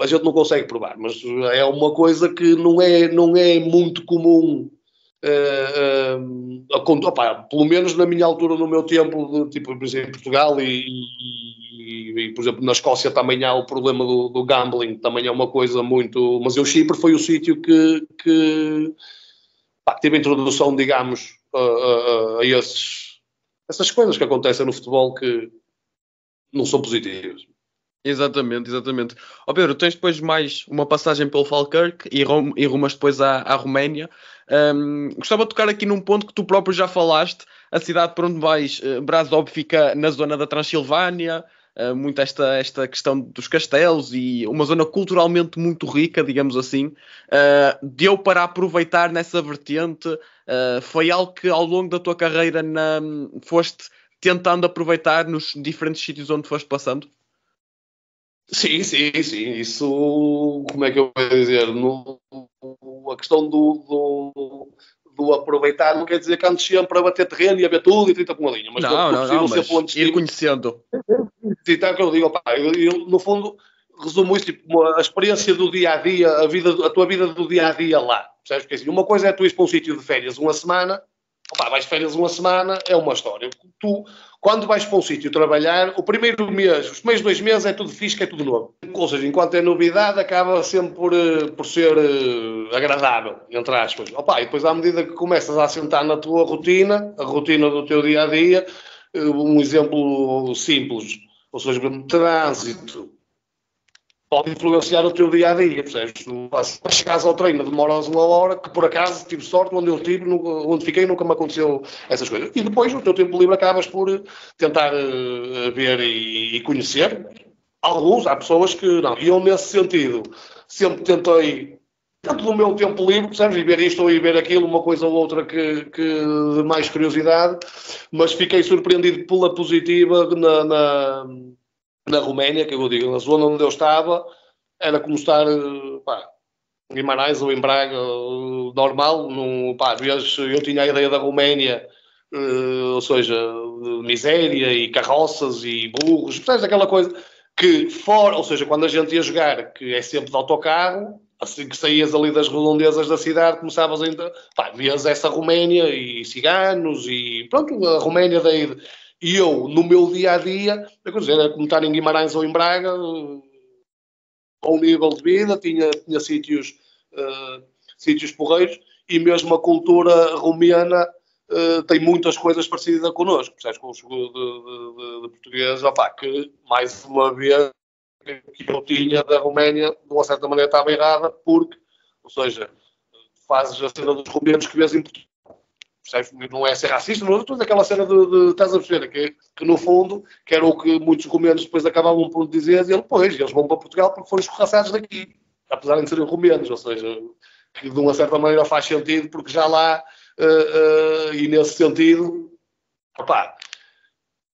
a gente não consegue provar, mas é uma coisa que não é muito comum. Opa, pelo menos na minha altura, no meu tempo, tipo, por exemplo, em Portugal e, por exemplo, na Escócia também há o problema do gambling, também é uma coisa muito... Mas o Chipre foi o sítio que teve a introdução, digamos, a essas coisas que acontecem no futebol que não são positivas. Exatamente. Pedro, tens depois mais uma passagem pelo Falkirk e rumas depois à Roménia. Gostava de tocar aqui num ponto que tu próprio já falaste. A cidade por onde vais, Brasov, fica na zona da Transilvânia. Muito esta questão dos castelos e uma zona culturalmente muito rica, digamos assim. Deu para aproveitar nessa vertente? Foi algo que ao longo da tua carreira foste tentando aproveitar nos diferentes sítios onde foste passando? Sim. Isso, como é que eu vou dizer? A questão do aproveitar não quer dizer que antes sempre a bater terreno e a ver tudo e 30 com uma linha, mas Não, sempre mas onde ir conhecendo. Então, que eu digo, opa, eu, no fundo, resumo isso, tipo, a experiência do dia-a-dia, a tua vida do dia-a-dia lá. Percebes? Porque assim, uma coisa é tu ires para um sítio de férias uma semana, opa, vais de férias uma semana, é uma história. Tu, quando vais para um sítio trabalhar, o primeiro mês, os primeiros 2 meses é tudo fixe, é tudo novo. Ou seja, enquanto é novidade, acaba sempre por ser agradável, entre aspas. Opa, e depois, à medida que começas a assentar na tua rotina, a rotina do teu dia-a-dia, um exemplo simples, ou seja, o trânsito pode influenciar o teu dia-a-dia, percebes? Tu chegares ao treino, demoras 1 hora, que por acaso tive sorte, onde fiquei nunca me aconteceu essas coisas. E depois, no teu tempo livre, acabas por tentar ver e conhecer. Há pessoas que não. E eu, nesse sentido, sempre tentei, dentro do meu tempo livre, percebes? E ver isto ou ver aquilo, uma coisa ou outra que de mais curiosidade, mas fiquei surpreendido pela positiva na Roménia, que eu digo, na zona onde eu estava, era como estar em Guimarães ou em Braga, normal. Às vezes eu tinha a ideia da Roménia, ou seja, de miséria e carroças e burros, percebes? Aquela coisa que fora, ou seja, quando a gente ia jogar, que é sempre de autocarro, assim que saías ali das redondezas da cidade, começavas ainda, vias essa Roménia e ciganos e pronto, a Roménia daí. E eu, no meu dia-a-dia, quer dizer, era como estar em Guimarães ou em Braga, ao nível de vida, tinha sítios porreiros, e mesmo a cultura romena tem muitas coisas parecidas connosco, percebes? Com os de português, que mais uma vez que eu tinha da Roménia, de uma certa maneira estava errada, porque, ou seja, fazes a cena dos romenos que vês em Portugal. Não é ser racista, não é toda aquela cena de estás a perceber, que no fundo, que era o que muitos romenos depois acabavam por dizer, e eles vão para Portugal porque foram escorraçados daqui, apesar de serem romenos, ou seja, que de uma certa maneira faz sentido, porque já lá, e nesse sentido, opá,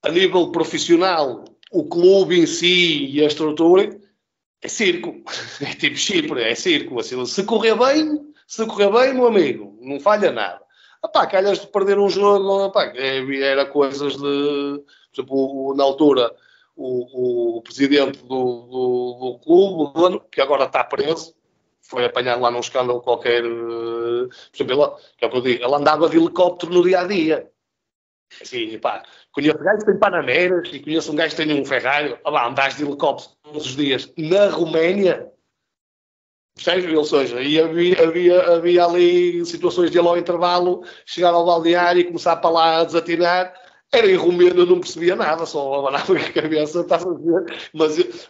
a nível profissional, o clube em si e a estrutura é circo, é tipo Chipre, é circo, assim, se correr bem, meu amigo, não falha nada. Calhas de perder um jogo, era coisas de, por exemplo, na altura, o presidente do clube, o dono, que agora está preso, foi apanhado lá num escândalo qualquer, por exemplo, que é o que eu digo, ele andava de helicóptero no dia-a-dia. Assim, conheço um gajo que tem Panameiras e conheço um gajo que tem um Ferrari. Andaste de helicóptero todos os dias na Roménia. Ou seja, e havia ali situações de ele ao intervalo chegar ao balneário e começar para lá a desatinar. Era em romeno, eu não percebia nada, só abanava a cabeça, estava a ver.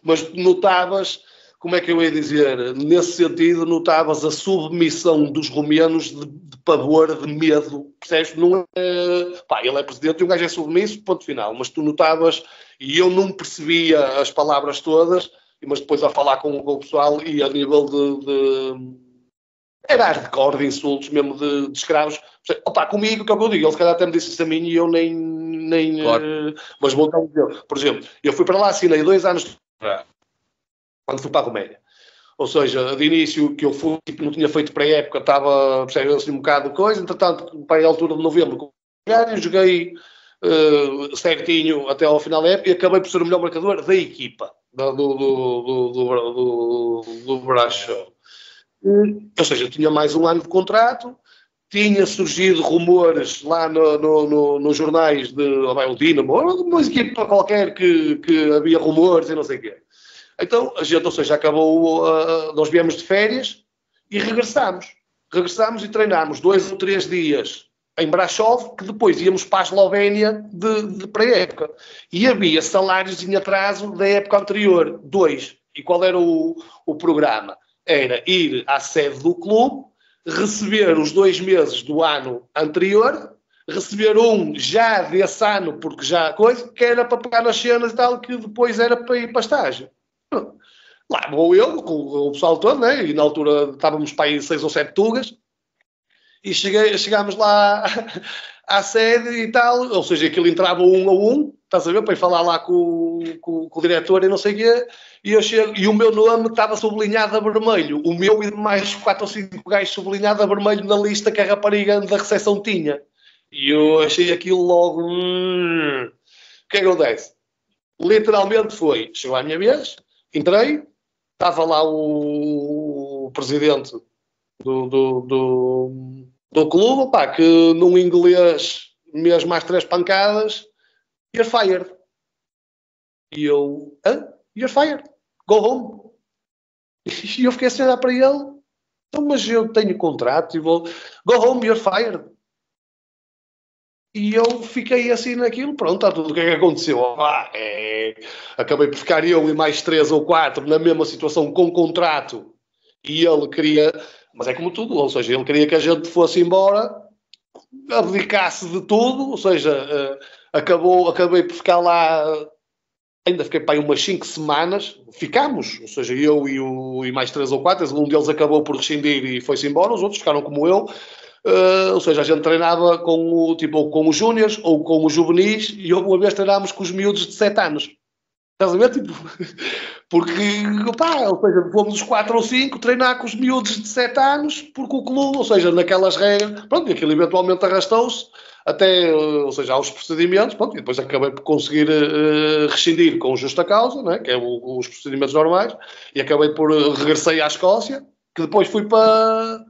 Mas notavas, como é que eu ia dizer? Nesse sentido, notavas a submissão dos romenos de pavor, de medo. Percebes? Não é, ele é presidente e o gajo é submisso, ponto final. Mas tu notavas, e eu não percebia as palavras todas, mas depois a falar com o pessoal e a nível era hardcore de insultos mesmo de escravos. Comigo, que é o que eu digo, ele se calhar até me disse isso a mim e eu nem claro. Mas voltando a dizer, por exemplo, eu fui para lá, assinei 2 anos quando fui para a Roménia. Ou seja, de início que eu fui, não tinha feito pré-época, estava assim, um bocado de coisa, entretanto, para a altura de novembro, eu joguei certinho até ao final da época e acabei por ser o melhor marcador da equipa do Bracho. Ou seja, tinha mais um ano de contrato, tinha surgido rumores lá nos jornais de o Dinamo, uma equipa qualquer que havia rumores e não sei o quê. Então, a gente, ou seja, acabou, nós viemos de férias e regressámos e treinámos 2 ou 3 dias em Brasov, que depois íamos para a Eslovénia de pré-época. E havia salários em atraso da época anterior, 2. E qual era o programa? Era ir à sede do clube, receber os 2 meses do ano anterior, receber um já desse ano, porque já coisa, que era para pegar nas cenas e tal, que depois era para ir para estágio. Lá vou eu, com o pessoal todo, né? E na altura estávamos para aí 6 ou 7 tugas, e chegámos lá à sede e tal, ou seja, aquilo entrava 1 a 1, estás a ver, para ir falar lá com o diretor e não sei o quê, e eu chego, e o meu nome estava sublinhado a vermelho, o meu e mais 4 ou 5 gajos sublinhado a vermelho na lista que a rapariga da recepção tinha. E eu achei aquilo logo... O que é que acontece? Literalmente chegou à minha vez, entrei, estava lá o presidente do clube, que num inglês mesmo mais 3 pancadas, you're fired. E eu, you're fired, go home. E eu fiquei assim a olhar para ele, mas eu tenho contrato e vou, go home, you're fired. E eu fiquei assim naquilo, pronto, está tudo o que é que aconteceu. Acabei por ficar eu e mais 3 ou 4 na mesma situação com contrato, e ele queria, mas é como tudo, ou seja, ele queria que a gente fosse embora, abdicasse de tudo, ou seja, acabei por ficar lá, ainda fiquei para aí umas 5 semanas, ficámos, ou seja, eu e mais 3 ou 4, um deles acabou por rescindir e foi-se embora, os outros ficaram como eu. Ou seja, a gente treinava com os júniores ou com os juvenis, e uma vez treinámos com os miúdos de 7 anos. Estás a ver? Porque, ou seja, fomos os 4 ou 5 treinar com os miúdos de 7 anos, porque o clube, ou seja, naquelas regras, pronto, e aquilo eventualmente arrastou-se até, ou seja, aos procedimentos, pronto, e depois acabei por conseguir rescindir com justa causa, né, que é os procedimentos normais, e acabei por regressei à Escócia, que depois fui para...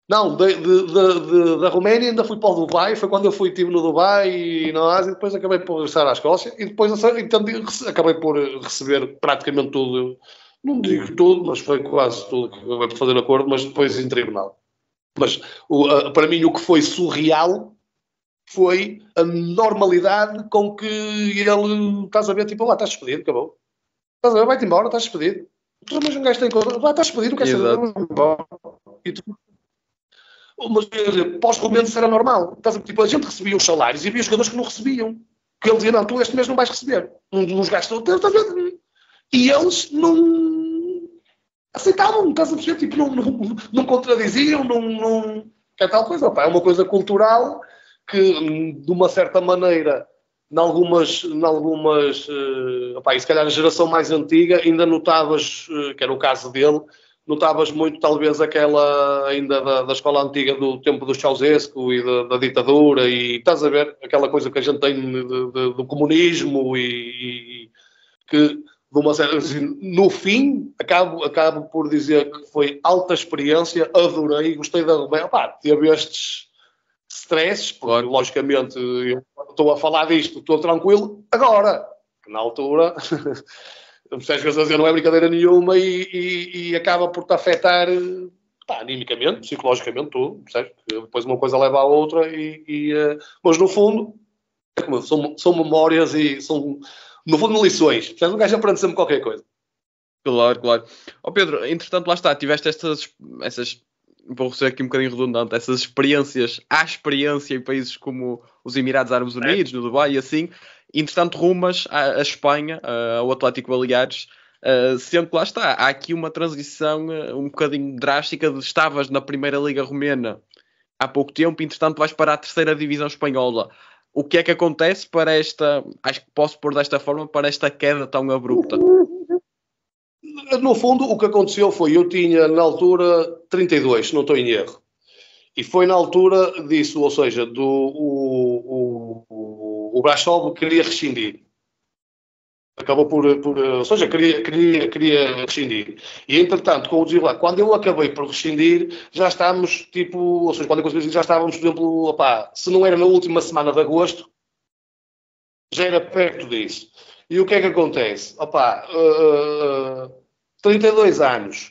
Não, da Roménia ainda fui para o Dubai, foi quando eu estive no Dubai e na Ásia, e depois acabei por regressar à Escócia, e depois então, acabei por receber praticamente tudo, não digo tudo, mas foi quase tudo que acabei por fazer acordo, mas depois em tribunal. Mas para mim o que foi surreal foi a normalidade com que ele, estás a ver, tipo, lá estás despedido, acabou. Estás a ver, vai-te embora, estás despedido. Mas um gajo tem coisa, lá estás despedido, não quer saber, vai embora. E tu... Mas pós-Romendo isso era normal. Tipo, a gente recebia os salários e havia jogadores que não recebiam. Que ele dizia, não, tu este mês não vais receber. Não jogaste todo. E eles não aceitavam, estás a perceber? Tipo, não contradiziam, não... É tal coisa, opa, é uma coisa cultural que, de uma certa maneira, em algumas opa, e se calhar a geração mais antiga, ainda notavas, que era o caso dele, notavas muito, talvez, aquela ainda da escola antiga do tempo do Ceausescu e da ditadura, e estás a ver aquela coisa que a gente tem do comunismo e que, de uma certa, assim, no fim, acabo por dizer que foi alta experiência, adorei, gostei da Roménia. Teve estes stresses, porque, claro, logicamente, eu estou a falar disto, estou tranquilo, agora, na altura... Às vezes a dizer não é brincadeira nenhuma e acaba por te afetar animicamente, psicologicamente, tudo, percebes? Depois uma coisa leva à outra mas no fundo são memórias e são, no fundo, lições. Percebes? Um gajo aprende sempre qualquer coisa. Claro. Pedro, entretanto, lá está, tiveste essas, vou ser aqui um bocadinho redundante, essas experiências, há experiência em países como os Emirados Árabes Unidos, no Dubai e assim. Entretanto, rumas à Espanha, ao Atlético Baleares, sendo que lá está, há aqui uma transição um bocadinho drástica de estavas na primeira Liga Romena há pouco tempo, entretanto vais para a terceira divisão espanhola. O que é que acontece para esta, acho que posso pôr desta forma, para esta queda tão abrupta? No fundo, o que aconteceu foi, eu tinha na altura 32, se não estou em erro. E foi na altura disso, ou seja, o Brasov queria rescindir. Acabou ou seja, queria rescindir. E, entretanto, com o desenrolar, quando eu acabei por rescindir, já estávamos, tipo, ou seja, quando eu consegui, já estávamos, por exemplo, se não era na última semana de agosto, já era perto disso. E o que é que acontece? 32 anos,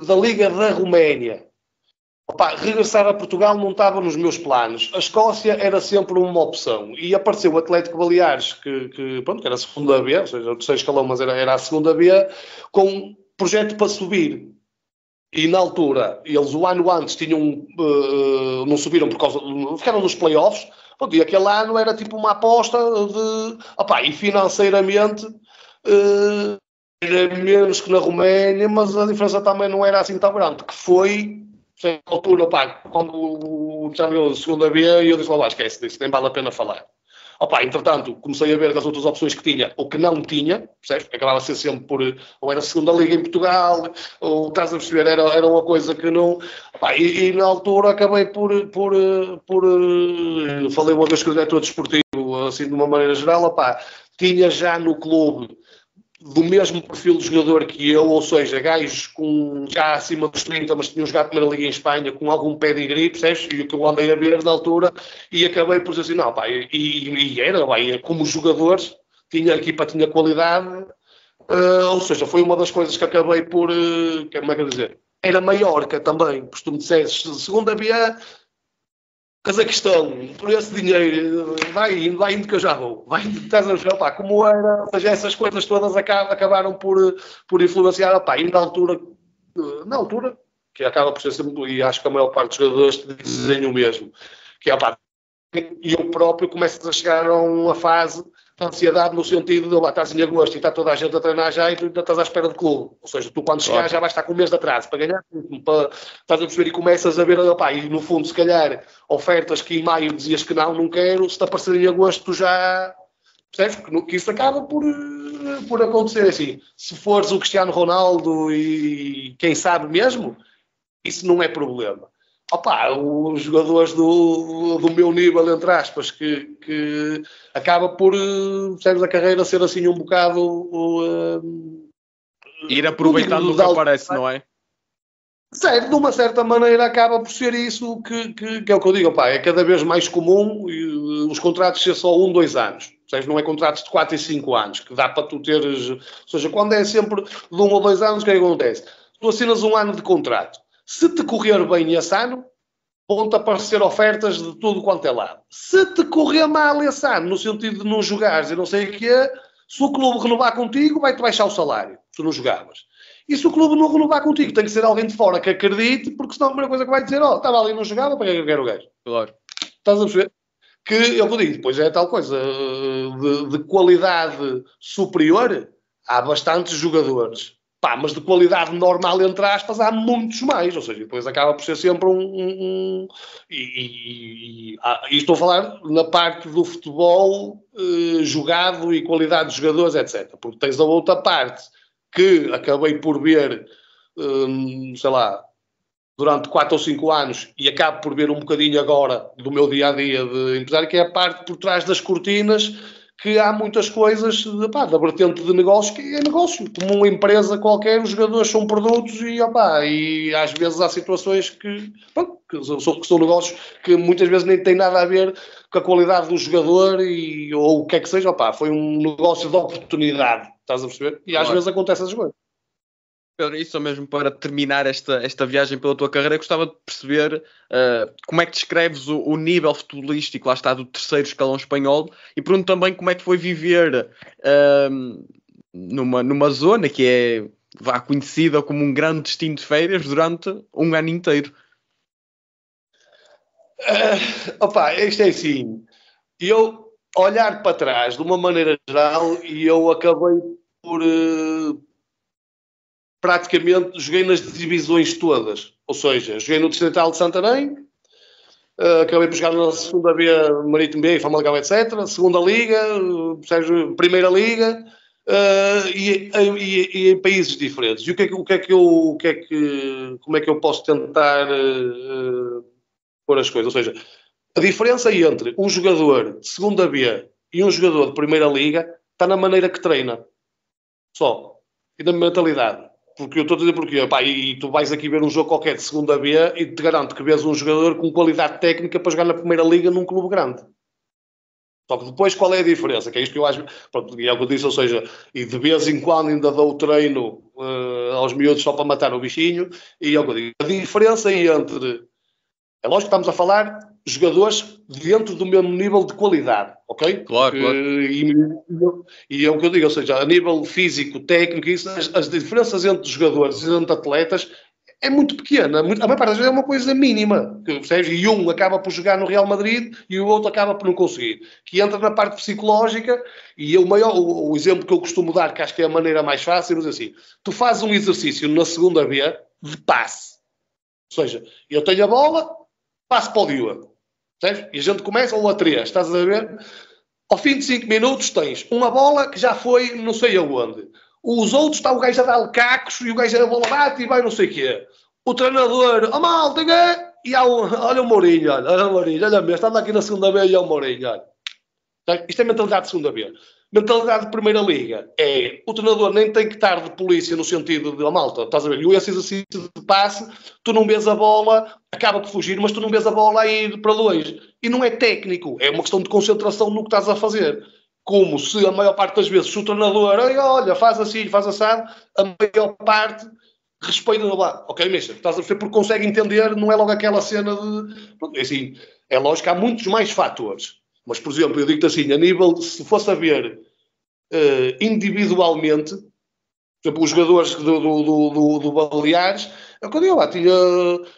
da Liga da Roménia. Regressar a Portugal não estava nos meus planos. A Escócia era sempre uma opção. E apareceu o Atlético Baleares, que era a segunda B, ou seja, o terceiro escalão, mas era a segunda B, com um projeto para subir. E na altura, eles o ano antes tinham, não subiram por causa, ficaram nos playoffs, e aquele ano era tipo uma aposta e financeiramente era menos que na Roménia, mas a diferença também não era assim tão grande, que foi... Na altura, quando o Champions segunda B, eu disse lá, esquece disso, nem vale a pena falar. Entretanto, comecei a ver as outras opções que tinha, ou que não tinha, percebes? Acabava a ser sempre ou era a segunda liga em Portugal, ou estás a perceber, era uma coisa que não... E na altura acabei falei uma vez com o diretor desportivo, assim, de uma maneira geral, tinha já no clube do mesmo perfil de jogador que eu, ou seja, gajos com já acima dos 30, mas tinham jogado a primeira liga em Espanha com algum pedigree, percebes? E o que eu andei a ver na altura, e acabei por dizer assim, não, como jogadores, a equipa tinha qualidade, ou seja, foi uma das coisas que acabei por, como é que eu dizer? Era Maiorca também, porque tu me disseste, segunda B, Cazaquistão, por esse dinheiro, vai indo que eu já vou. Vai indo, estás a ver, como era, ou seja, essas coisas todas acabaram por influenciar, e na altura, que acaba por ser sempre, e acho que a maior parte dos jogadores dizem o mesmo, que é, e eu próprio começo a chegar a uma fase de ansiedade no sentido de, estás em agosto e está toda a gente a treinar já e tu ainda estás à espera de clube. Ou seja, tu quando chegar já vais estar com um mês de atraso para ganhar, estás a perceber e começas a ver, e no fundo, se calhar, ofertas que em maio dizias que não quero, se te aparecer em agosto tu já... Percebes? Que isso acaba por acontecer assim. Se fores o Cristiano Ronaldo e quem sabe mesmo, isso não é problema. Os jogadores do meu nível, entre aspas, que acaba por, percebes, a carreira ser assim um bocado... ir aproveitando o que aparece, não é? Certo, de uma certa maneira acaba por ser isso que é o que eu digo, é cada vez mais comum os contratos ser só 1-2 anos. Percebes? Não é contratos de 4 e 5 anos, que dá para tu teres... Ou seja, quando é sempre de 1 ou 2 anos, o que é que acontece? Tu assinas um ano de contrato. Se te correr bem esse ano, vão-te aparecer ofertas de tudo quanto é lado. Se te correr mal esse ano, no sentido de não jogares e não sei o que é, se o clube renovar contigo, vai-te baixar o salário, se tu não jogavas. E se o clube não renovar contigo, tem que ser alguém de fora que acredite, porque senão a primeira coisa que vai dizer, estava ali e não jogava, para que eu quero o gajo? Claro. Estás a perceber? Que eu digo, depois é tal coisa, de qualidade superior, há bastantes jogadores. Pá, mas de qualidade normal, entre aspas, há muitos mais. Ou seja, depois acaba por ser sempre e estou a falar na parte do futebol jogado e qualidade de jogadores, etc. Porque tens a outra parte que acabei por ver, sei lá, durante 4 ou 5 anos e acabo por ver um bocadinho agora do meu dia-a-dia de empresário, que é a parte por trás das cortinas, que há muitas coisas da vertente de negócio, que é negócio. Como uma empresa qualquer, os jogadores são produtos e às vezes há situações que são negócios que muitas vezes nem têm nada a ver com a qualidade do jogador ou o que é que seja. Foi um negócio de oportunidade, estás a perceber? E às vezes acontece essas coisas. Pedro, isso mesmo para terminar esta viagem pela tua carreira, gostava de perceber como é que descreves o nível futebolístico, lá está, do terceiro escalão espanhol, e pergunto também como é que foi viver numa zona que é conhecida como um grande destino de férias durante um ano inteiro. Isto é assim, eu olhar para trás de uma maneira geral e eu acabei por... praticamente joguei nas divisões todas, ou seja, joguei no Distrital de Santarém, acabei por jogar na segunda B, Marítimo B, Famalicão, etc, segunda Liga, primeira Liga, e em países diferentes. E como é que eu posso tentar pôr as coisas? Ou seja, a diferença entre um jogador de segunda B e um jogador de primeira Liga está na maneira que treina, só, e na mentalidade. Porque eu estou a dizer porquê, e tu vais aqui ver um jogo qualquer de segunda B e te garanto que vês um jogador com qualidade técnica para jogar na primeira liga num clube grande. Só que depois qual é a diferença? Que é isto que eu acho, pronto, é o que eu disse, ou seja, e de vez em quando ainda dou o treino aos miúdos só para matar o bichinho, e é o que eu digo. A diferença entre, é lógico que estamos a falar jogadores dentro do mesmo nível de qualidade, ok? Claro. E é o que eu digo, ou seja, a nível físico, técnico, as diferenças entre jogadores e entre atletas é muito pequena. A maior parte das vezes é uma coisa mínima, percebes? E um acaba por jogar no Real Madrid e o outro acaba por não conseguir. Que entra na parte psicológica e o exemplo que eu costumo dar, que acho que é a maneira mais fácil, é assim, tu fazes um exercício na segunda B de passe. Ou seja, eu tenho a bola, passo para o Diogo. Percebes? E a gente começa 1-3, estás a ver? Ao fim de 5 minutos tens uma bola que já foi não sei aonde. Os outros está o gajo a dar cacos e o gajo a bola bate e vai não sei o quê. O treinador, malta, e há olha o Mourinho, olha mesmo, está aqui na segunda vez e é o Mourinho, olha. Isto é mentalidade de segunda vez. Mentalidade de primeira liga é o treinador nem tem que estar de polícia no sentido de malta, estás a ver? E esse exercício de passe, tu não vês a bola, acaba por fugir, mas tu não vês a bola a ir para longe. E não é técnico, é uma questão de concentração no que estás a fazer. Como se a maior parte das vezes, se o treinador, olha, faz assim, faz assado, a maior parte respeita lá. Ok, mister, estás a perceber porque consegue entender, não é logo aquela cena de... Assim, é lógico que há muitos mais fatores. Mas, por exemplo, eu digo-te assim, a nível, se fosse a ver individualmente, por exemplo, os jogadores do Baleares, é o que eu digo lá, tinha,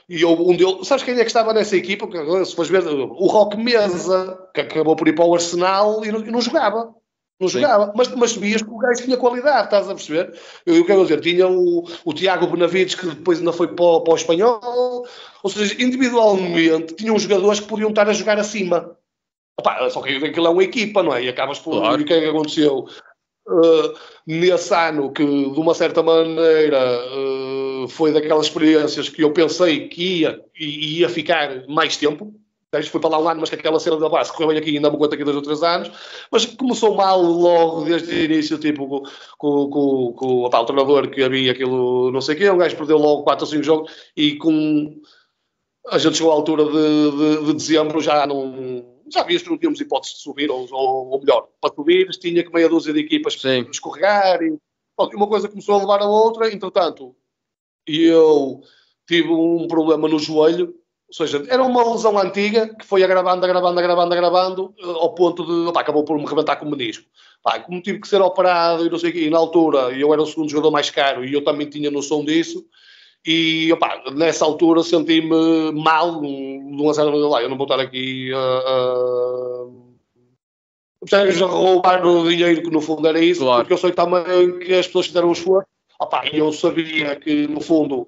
e um deles, sabes quem é que estava nessa equipa? Se fores ver, o Roque Mesa, que acabou por ir para o Arsenal e não jogava. Não jogava, mas vias que o gajo tinha qualidade, estás a perceber? Eu quero dizer, tinha o Tiago Benavides, que depois ainda foi para o Espanhol, ou seja, individualmente tinham jogadores que podiam estar a jogar acima. Só que aquilo é uma equipa, não é? E acabas por... Claro. E o que é que aconteceu? Nesse ano que, de uma certa maneira, foi daquelas experiências que eu pensei que ia ficar mais tempo. Fui para lá um ano, mas que aquela cena da base correu bem aqui, ainda me conta aqui 2 ou 3 anos, mas começou mal logo desde o início, tipo, com o treinador que havia aquilo, não sei o quê, um gajo perdeu logo 4 ou 5 jogos e a gente chegou à altura de dezembro, já vias que não tínhamos hipótese de subir, ou melhor, para subir tinha que meia dúzia de equipas escorregar, e uma coisa começou a levar a outra, entretanto, eu tive um problema no joelho, seja, era uma lesão antiga que foi agravando, ao ponto de, acabou por me rebentar com o menisco. Como tive que ser operado e não sei o quê, e na altura eu era o segundo jogador mais caro e eu também tinha noção disso, e nessa altura senti-me mal, de uma certa maneira, eu não vou estar aqui a roubar o dinheiro, que no fundo era isso, claro. Porque eu sei também que as pessoas fizeram o esforço, e eu sabia que no fundo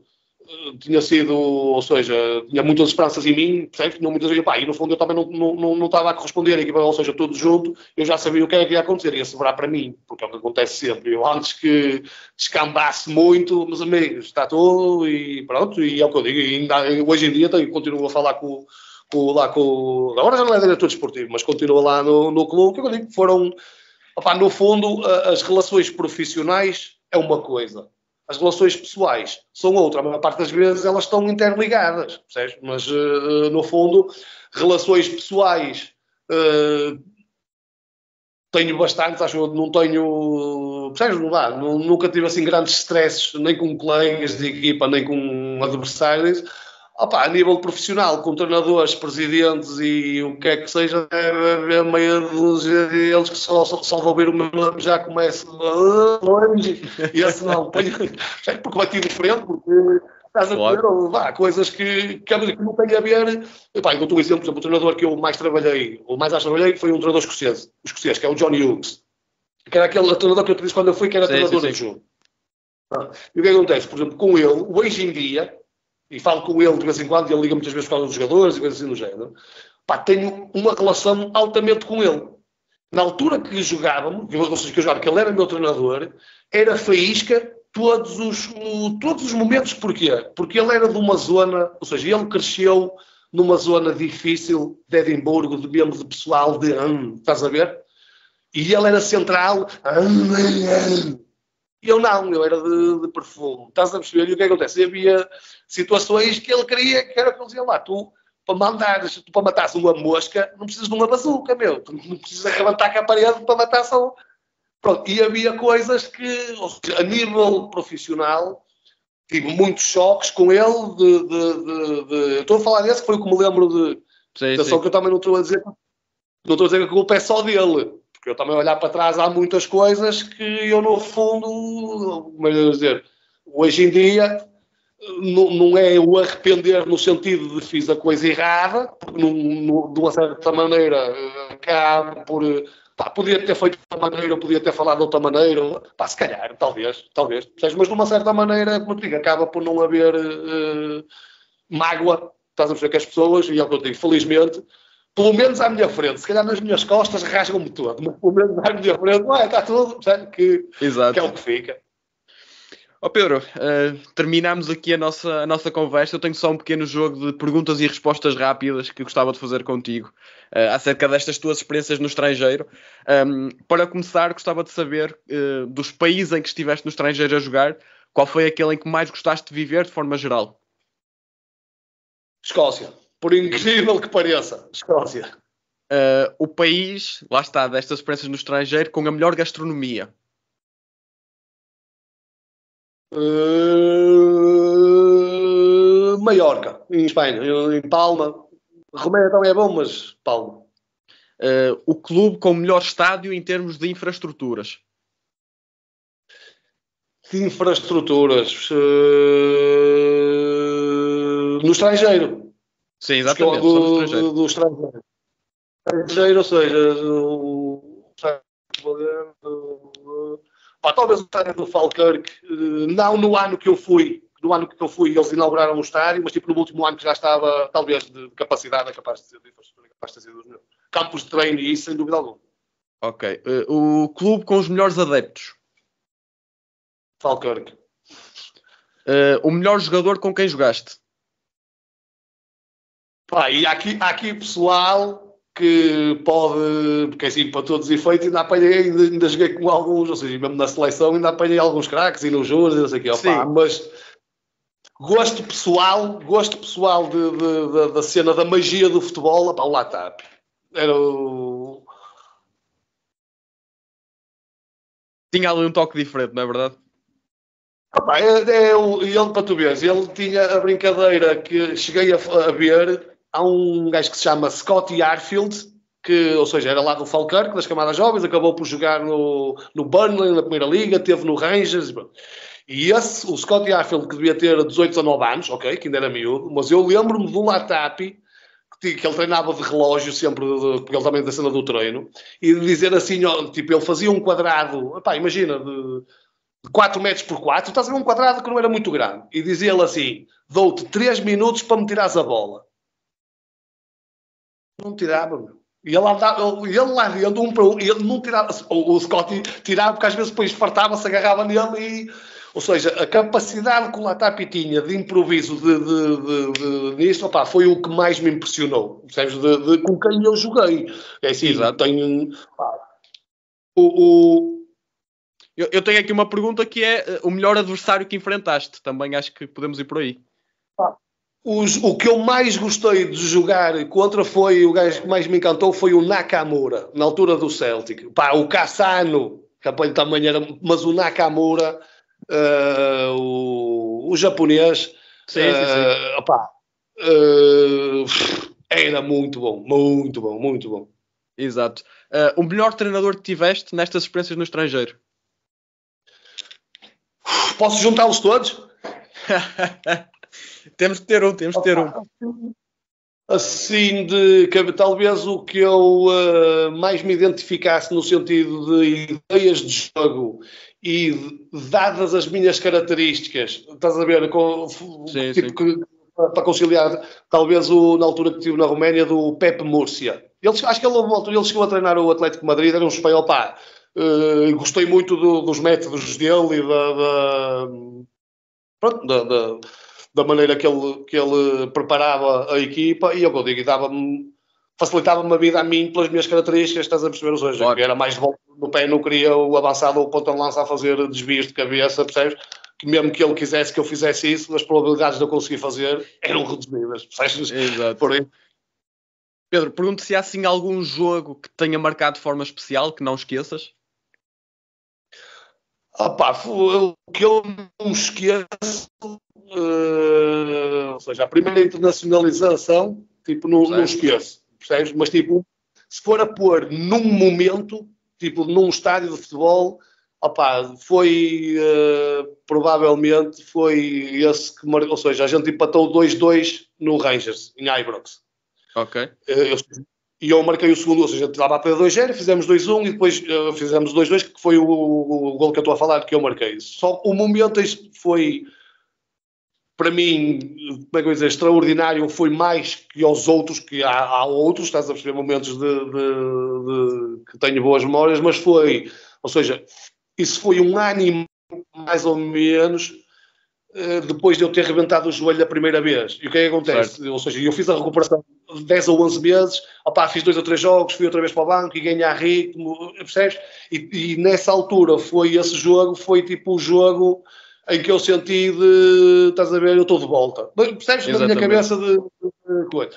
tinha sido, ou seja, tinha muitas esperanças em mim, percebes? Tinha muitas vezes, e no fundo eu também não estava a corresponder, ou seja, tudo junto, eu já sabia o que é que ia acontecer, ia sobrar para mim, porque é o que acontece sempre. Eu antes que descambasse muito, meus amigos, está tudo e pronto, e é o que eu digo, e ainda, hoje em dia continuo a falar agora já não é diretor desportivo, mas continua lá no clube, que eu digo que foram, no fundo, as relações profissionais é uma coisa. As relações pessoais são outra. A maior parte das vezes elas estão interligadas, percebes? Mas, no fundo, relações pessoais tenho bastantes, acho que não tenho... Percebes? Não dá. Nunca tive assim grandes stresses, nem com colegas de equipa, nem com adversários. A nível profissional, com treinadores, presidentes e o que é que seja, deve haver meia dúzia deles que só de ouvir o meu nome já começam longe. E esse não, porque bati de frente, porque estás a ver, coisas que não têm a ver. Eu dou-te um exemplo, o treinador que eu mais trabalhei, ou mais acho que trabalhei, foi um treinador escocês, que é o John Hughes, que era aquele treinador que eu te disse quando eu fui, que era treinador do jogo. E o que acontece, por exemplo, com ele, hoje em dia, e falo com ele de vez em quando, e ele liga muitas vezes por causa dos jogadores e coisas assim do género, tenho uma relação altamente com ele. Na altura que jogávamos, que ele era meu treinador, era faísca todos os momentos. Porquê? Porque ele era de uma zona, ou seja, ele cresceu numa zona difícil de Edimburgo, de mesmo de pessoal de estás a ver? E ele era central, eu não, eu era de perfume. Estás a perceber? E o que acontece? Havia situações que ele queria, que era o que ele dizia lá, tu para matares uma mosca, não precisas de uma bazuca, meu. Tu não precisas arrebentar com a parede para matar só. Pronto, e havia coisas que, ou seja, a nível profissional, tive muitos choques com ele. Estou a falar desse, que foi o que me lembro de. Atenção, que eu também não estou a dizer que a culpa é só dele. Porque eu também olhar para trás há muitas coisas que eu, no fundo, como é dizer, hoje em dia, não é o arrepender no sentido de fiz a coisa errada, porque de uma certa maneira acaba por... podia ter feito de outra maneira, podia ter falado de outra maneira, se calhar, talvez, mas de uma certa maneira, como eu digo, acaba por não haver mágoa, estás a perceber, que as pessoas, e é o que eu digo, felizmente, pelo menos à minha frente, se calhar nas minhas costas rasgam-me todo, mas pelo menos à minha frente, está tudo, que é o que fica. Pedro, terminamos aqui a nossa conversa. Eu tenho só um pequeno jogo de perguntas e respostas rápidas que gostava de fazer contigo acerca destas tuas experiências no estrangeiro. Para começar, gostava de saber dos países em que estiveste no estrangeiro a jogar, qual foi aquele em que mais gostaste de viver de forma geral? Escócia. Por incrível que pareça, Escócia. O país, lá está, destas experiências no estrangeiro, com a melhor gastronomia. Maiorca, em Espanha, em Palma. Romeira também é bom, mas Palma. O clube com o melhor estádio em termos de infraestruturas. Infraestruturas. No estrangeiro. Sim, exatamente, só no estrangeiro. Do estrangeiro. Estrangeiro, ou seja, talvez o estádio do Falkirk, não no ano que eu fui. No ano que eu fui, eles inauguraram o estádio, mas tipo no último ano que já estava, talvez, de capacidade, capaz de ser de infraestrutura, capaz de ser dos meus campos de treino e isso, sem dúvida alguma. Ok. O clube com os melhores adeptos. Falkirk. O melhor jogador com quem jogaste. E há aqui pessoal que pode, porque assim, para todos os efeitos, ainda joguei com alguns, ou seja, mesmo na seleção, ainda apanhei alguns craques e nos juros, não sei o quê, mas gosto pessoal da cena da magia do futebol, o Latap. Era o... Tinha ali um toque diferente, não é verdade? Pá, ele, para tu veres, ele tinha a brincadeira que cheguei a ver. Há um gajo que se chama Scotty Arfield, que, ou seja, era lá do Falkirk, das camadas jovens, acabou por jogar no Burnley, na Primeira Liga, teve no Rangers. E esse, o Scotty Arfield, que devia ter 18, 19 anos, ok, que ainda era miúdo, mas eu lembro-me do Latapi, que ele treinava de relógio sempre, porque ele também da cena do treino, e de dizer assim, ó, tipo, ele fazia um quadrado, pá, imagina, de 4 metros por 4, estás a ver um quadrado que não era muito grande, e dizia ele assim, dou-te 3 minutos para me tirares a bola. Não tirava, meu. E ele lá dentro, um para um, ele não tirava, o Scotty tirava, porque às vezes depois fartava-se, agarrava nele e... Ou seja, a capacidade que o Latapi tinha de improviso nisto, opá, foi o que mais me impressionou. Percebes? Com quem eu joguei. É assim, Exato. tenho... O, Eu tenho aqui uma pergunta que é o melhor adversário que enfrentaste. Também acho que podemos ir por aí. o que eu mais gostei de jogar contra foi, o gajo que mais me encantou foi o Nakamura, na altura do Celtic. Pá, o Cassano, que apoio também era, mas o Nakamura, o japonês, Sim, sim, sim. opá, era muito bom, muito bom, muito bom. Exato. O melhor treinador que tiveste nestas experiências no estrangeiro? Posso juntá-los todos? Temos de ter um, temos de ter um. Assim, talvez o que eu mais me identificasse no sentido de ideias de jogo e dadas as minhas características, estás a ver, Sim, tipo sim. para conciliar, talvez na altura que estive na Roménia, do Pep Múrcia. Acho que ele chegou a treinar o Atlético de Madrid, era um espanhol, pá. Gostei muito dos métodos dele e pronto, da maneira que ele preparava a equipa e eu digo, facilitava-me a vida a mim pelas minhas características, estás a perceber? Ou seja, Claro. que era mais de volta no pé, não queria o avançado ou o ponta de lança a fazer desvios de cabeça, percebes? Que mesmo que ele quisesse que eu fizesse isso, as probabilidades de eu conseguir fazer eram reduzidas, percebes? Exato. Por aí. Pedro, pergunto se há assim algum jogo que tenha marcado de forma especial, que não esqueças. O que eu não esqueço, ou seja, a primeira internacionalização, tipo, não esqueço, percebes? Mas, tipo, se for a pôr num momento, tipo, num estádio de futebol, foi, provavelmente, foi esse que marcou, ou seja, a gente empatou 2-2 no Rangers, em Ibrox. Ok. E eu marquei o segundo, ou seja, estava a perder 2-0, fizemos 2-1 e depois fizemos 2-2, que foi o gol que eu estou a falar, que eu marquei. Só o momento foi, para mim, como é que eu dizer, extraordinário, foi mais que aos outros, que há outros, estás a perceber, momentos que tenho boas memórias, mas foi, ou seja, isso foi um ano mais ou menos depois de eu ter rebentado o joelho a primeira vez. E o que é que acontece? Certo. Ou seja, eu fiz a recuperação de 10 ou 11 meses, fiz 2 ou 3 jogos, fui outra vez para o banco e ganhar ritmo, percebes? E nessa altura foi esse jogo, foi tipo o jogo em que eu senti estás a ver, eu estou de volta. Percebes? Na minha cabeça de coisa.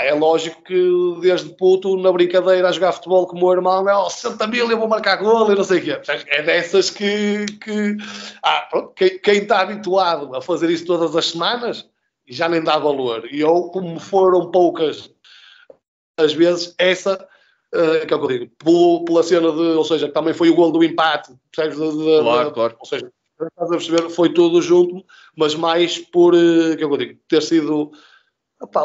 É lógico que desde puto, na brincadeira, a jogar futebol com o meu irmão, 60 mil, eu vou marcar gol e não sei o quê. É dessas que pronto, quem está habituado a fazer isso todas as semanas, já nem dá valor. E eu, como foram poucas as vezes, essa, que é o que eu digo, pela cena ou seja, que também foi o gol do empate, percebes? Claro. Ou seja, estás a perceber, foi tudo junto, mas mais por, que é o que eu digo, ter sido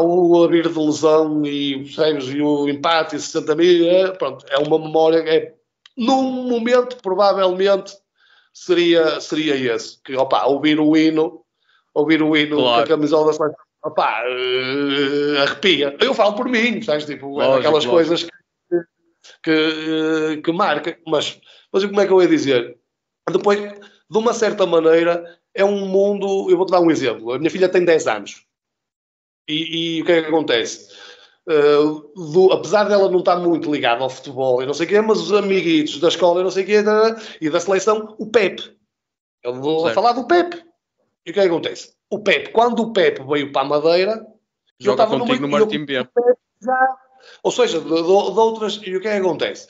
o abrir de lesão e, percebes, e o empate e 60 mil, pronto, é uma memória, num momento, provavelmente, seria esse, que, ouvir o hino com a Claro. camisola da seleção, arrepia. Eu falo por mim, sabes, tipo, é daquelas coisas que marca, mas como é que eu ia dizer? Depois, de uma certa maneira, é um mundo, eu vou-te dar um exemplo, a minha filha tem 10 anos, e o que é que acontece? Apesar dela não estar muito ligada ao futebol e não sei o quê, mas os amiguitos da escola e não sei o quê, e da seleção, o Pepe. Eu vou falar do Pepe. E o que é que acontece? O Pepe, quando o Pepe veio para a Madeira, eu Joga estava contigo no Martim B. Ou seja, de outras. E o que é que acontece?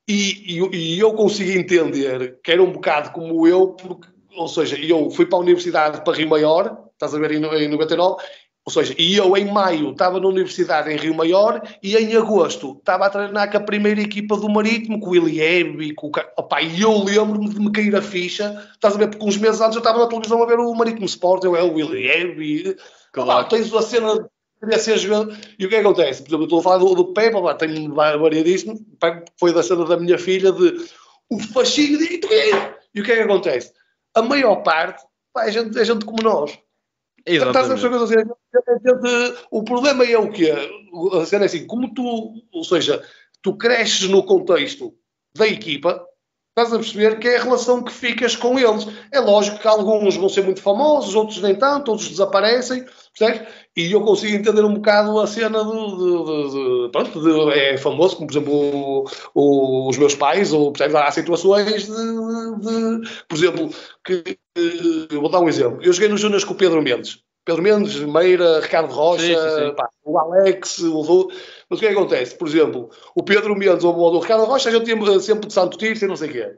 E eu consegui entender que era um bocado como eu, porque ou seja, eu fui para a universidade para Rio Maior, estás a ver, em 99, ou seja, e eu em maio estava na universidade em Rio Maior e em agosto estava a treinar com a primeira equipa do Marítimo, com o Ilieb e com o... Opa, e eu lembro-me de me cair a ficha, estás a ver, porque uns meses antes eu estava na televisão a ver o Marítimo Sport, eu é o Ilieb e... Claro. Opa, tens a cena de querer ser jogador. E o que acontece? Por exemplo, eu estou a falar do Pepe, tenho variadíssimo, foi da cena da minha filha, de o fascínio de... E o que acontece? A maior parte, pá, é gente como nós. Estás a perceber? O problema é o quê? A cena é assim, como tu, ou seja, tu cresces no contexto da equipa, estás a perceber que é a relação que ficas com eles. É lógico que alguns vão ser muito famosos, outros nem tanto, outros desaparecem, percebes? E eu consigo entender um bocado a cena é famoso, como por exemplo os meus pais, ou percebes? Há situações por exemplo, eu vou dar um exemplo. Eu joguei nos Júniors com o Pedro Mendes, Meira, Ricardo Rocha, sim. Pá, o Alex, o Lu. Mas o que é que acontece? Por exemplo, o Pedro Mendes ou o Ricardo Rocha, a gente tinha sempre de Santo Tirso e não sei o quê.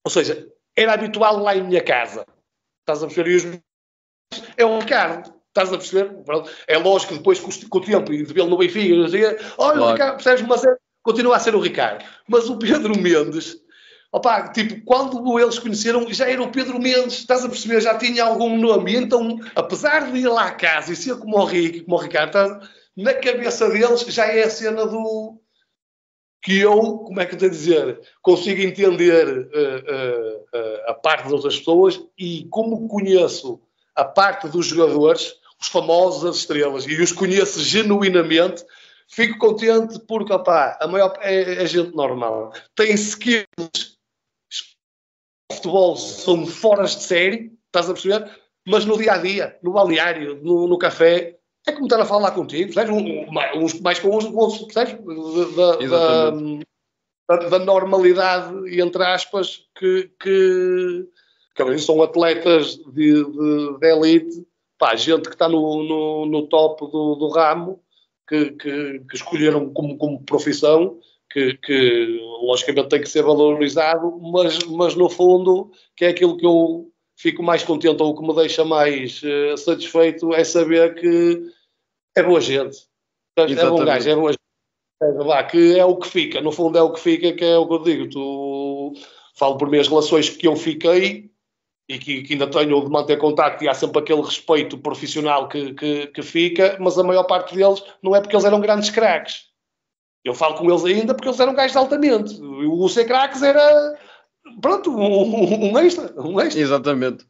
Ou seja, era habitual lá em minha casa. Estás a perceber? E os é um Ricardo. Estás a perceber? É lógico que depois com o tempo e de vê-lo no Benfica, não sei, olha, claro. O Ricardo, percebes? Mas continua a ser o Ricardo. Mas o Pedro Mendes, opa, tipo, quando eles conheceram, já era o Pedro Mendes, estás a perceber? Já tinha algum nome. Então, apesar de ir lá à casa e ser como o Ricardo, na cabeça deles já é a cena do... que eu, como é que eu tenho a dizer, consigo entender a parte das outras pessoas e como conheço a parte dos jogadores, os famosos, as estrelas, e os conheço genuinamente, fico contente porque, opá, a maior é gente normal. Tem skills, futebol são foras de série, estás a perceber? Mas no dia-a-dia, no balneário, no café, é como estar a falar contigo, percebes? Uns mais com uns, outros, percebes? Da normalidade, e entre aspas, que são atletas de elite, pá, gente que está no top do ramo, que escolheram como profissão, que logicamente tem que ser valorizado, mas no fundo, que é aquilo que eu fico mais contente, ou o que me deixa mais satisfeito, é saber que é boa gente. É bom gajo, é boa gente. Que é o que fica, no fundo é o que fica, que é o que eu digo. Falo por mim, as relações que eu fiquei e que ainda tenho de manter contacto, e há sempre aquele respeito profissional que fica, mas a maior parte deles não é porque eles eram grandes craques. Eu falo com eles ainda porque eles eram gajos altamente. O ser craques era, pronto, um extra. Exatamente.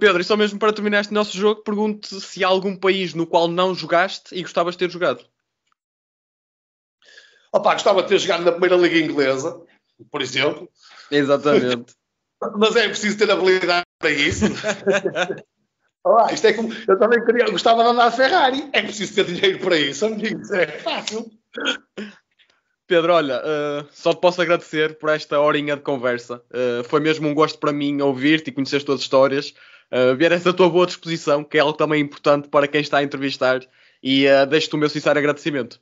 Pedro, e só mesmo para terminar este nosso jogo, pergunto se há algum país no qual não jogaste e gostavas de ter jogado. Opa, gostava de ter jogado na primeira liga inglesa, por exemplo. Exatamente. Mas é preciso ter habilidade para isso. Isto é como... Eu também gostava de andar de Ferrari. É preciso ter dinheiro para isso, amigos. É fácil. Pedro, olha, só te posso agradecer por esta horinha de conversa. Foi mesmo um gosto para mim ouvir-te e conhecer as tuas histórias. Ver essa tua boa disposição, que é algo também importante para quem está a entrevistar. E deixo-te o meu sincero agradecimento.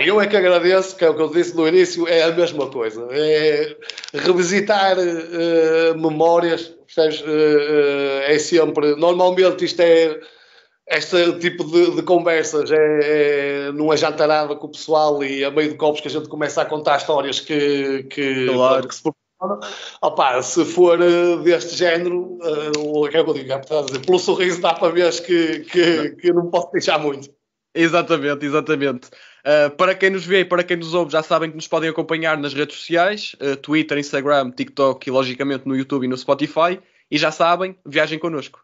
Eu é que agradeço, que é o que eu disse no início, é a mesma coisa. É revisitar memórias, percebes? É sempre... Normalmente isto é... Este tipo de conversas não é jantarada com o pessoal e a meio de copos que a gente começa a contar histórias que se proporcionam. Se for deste género, o que é que eu digo? Pelo sorriso dá para ver que eu não posso deixar muito. Exatamente. Para quem nos vê e para quem nos ouve, já sabem que nos podem acompanhar nas redes sociais, Twitter, Instagram, TikTok e logicamente no YouTube e no Spotify. E já sabem, viajem connosco.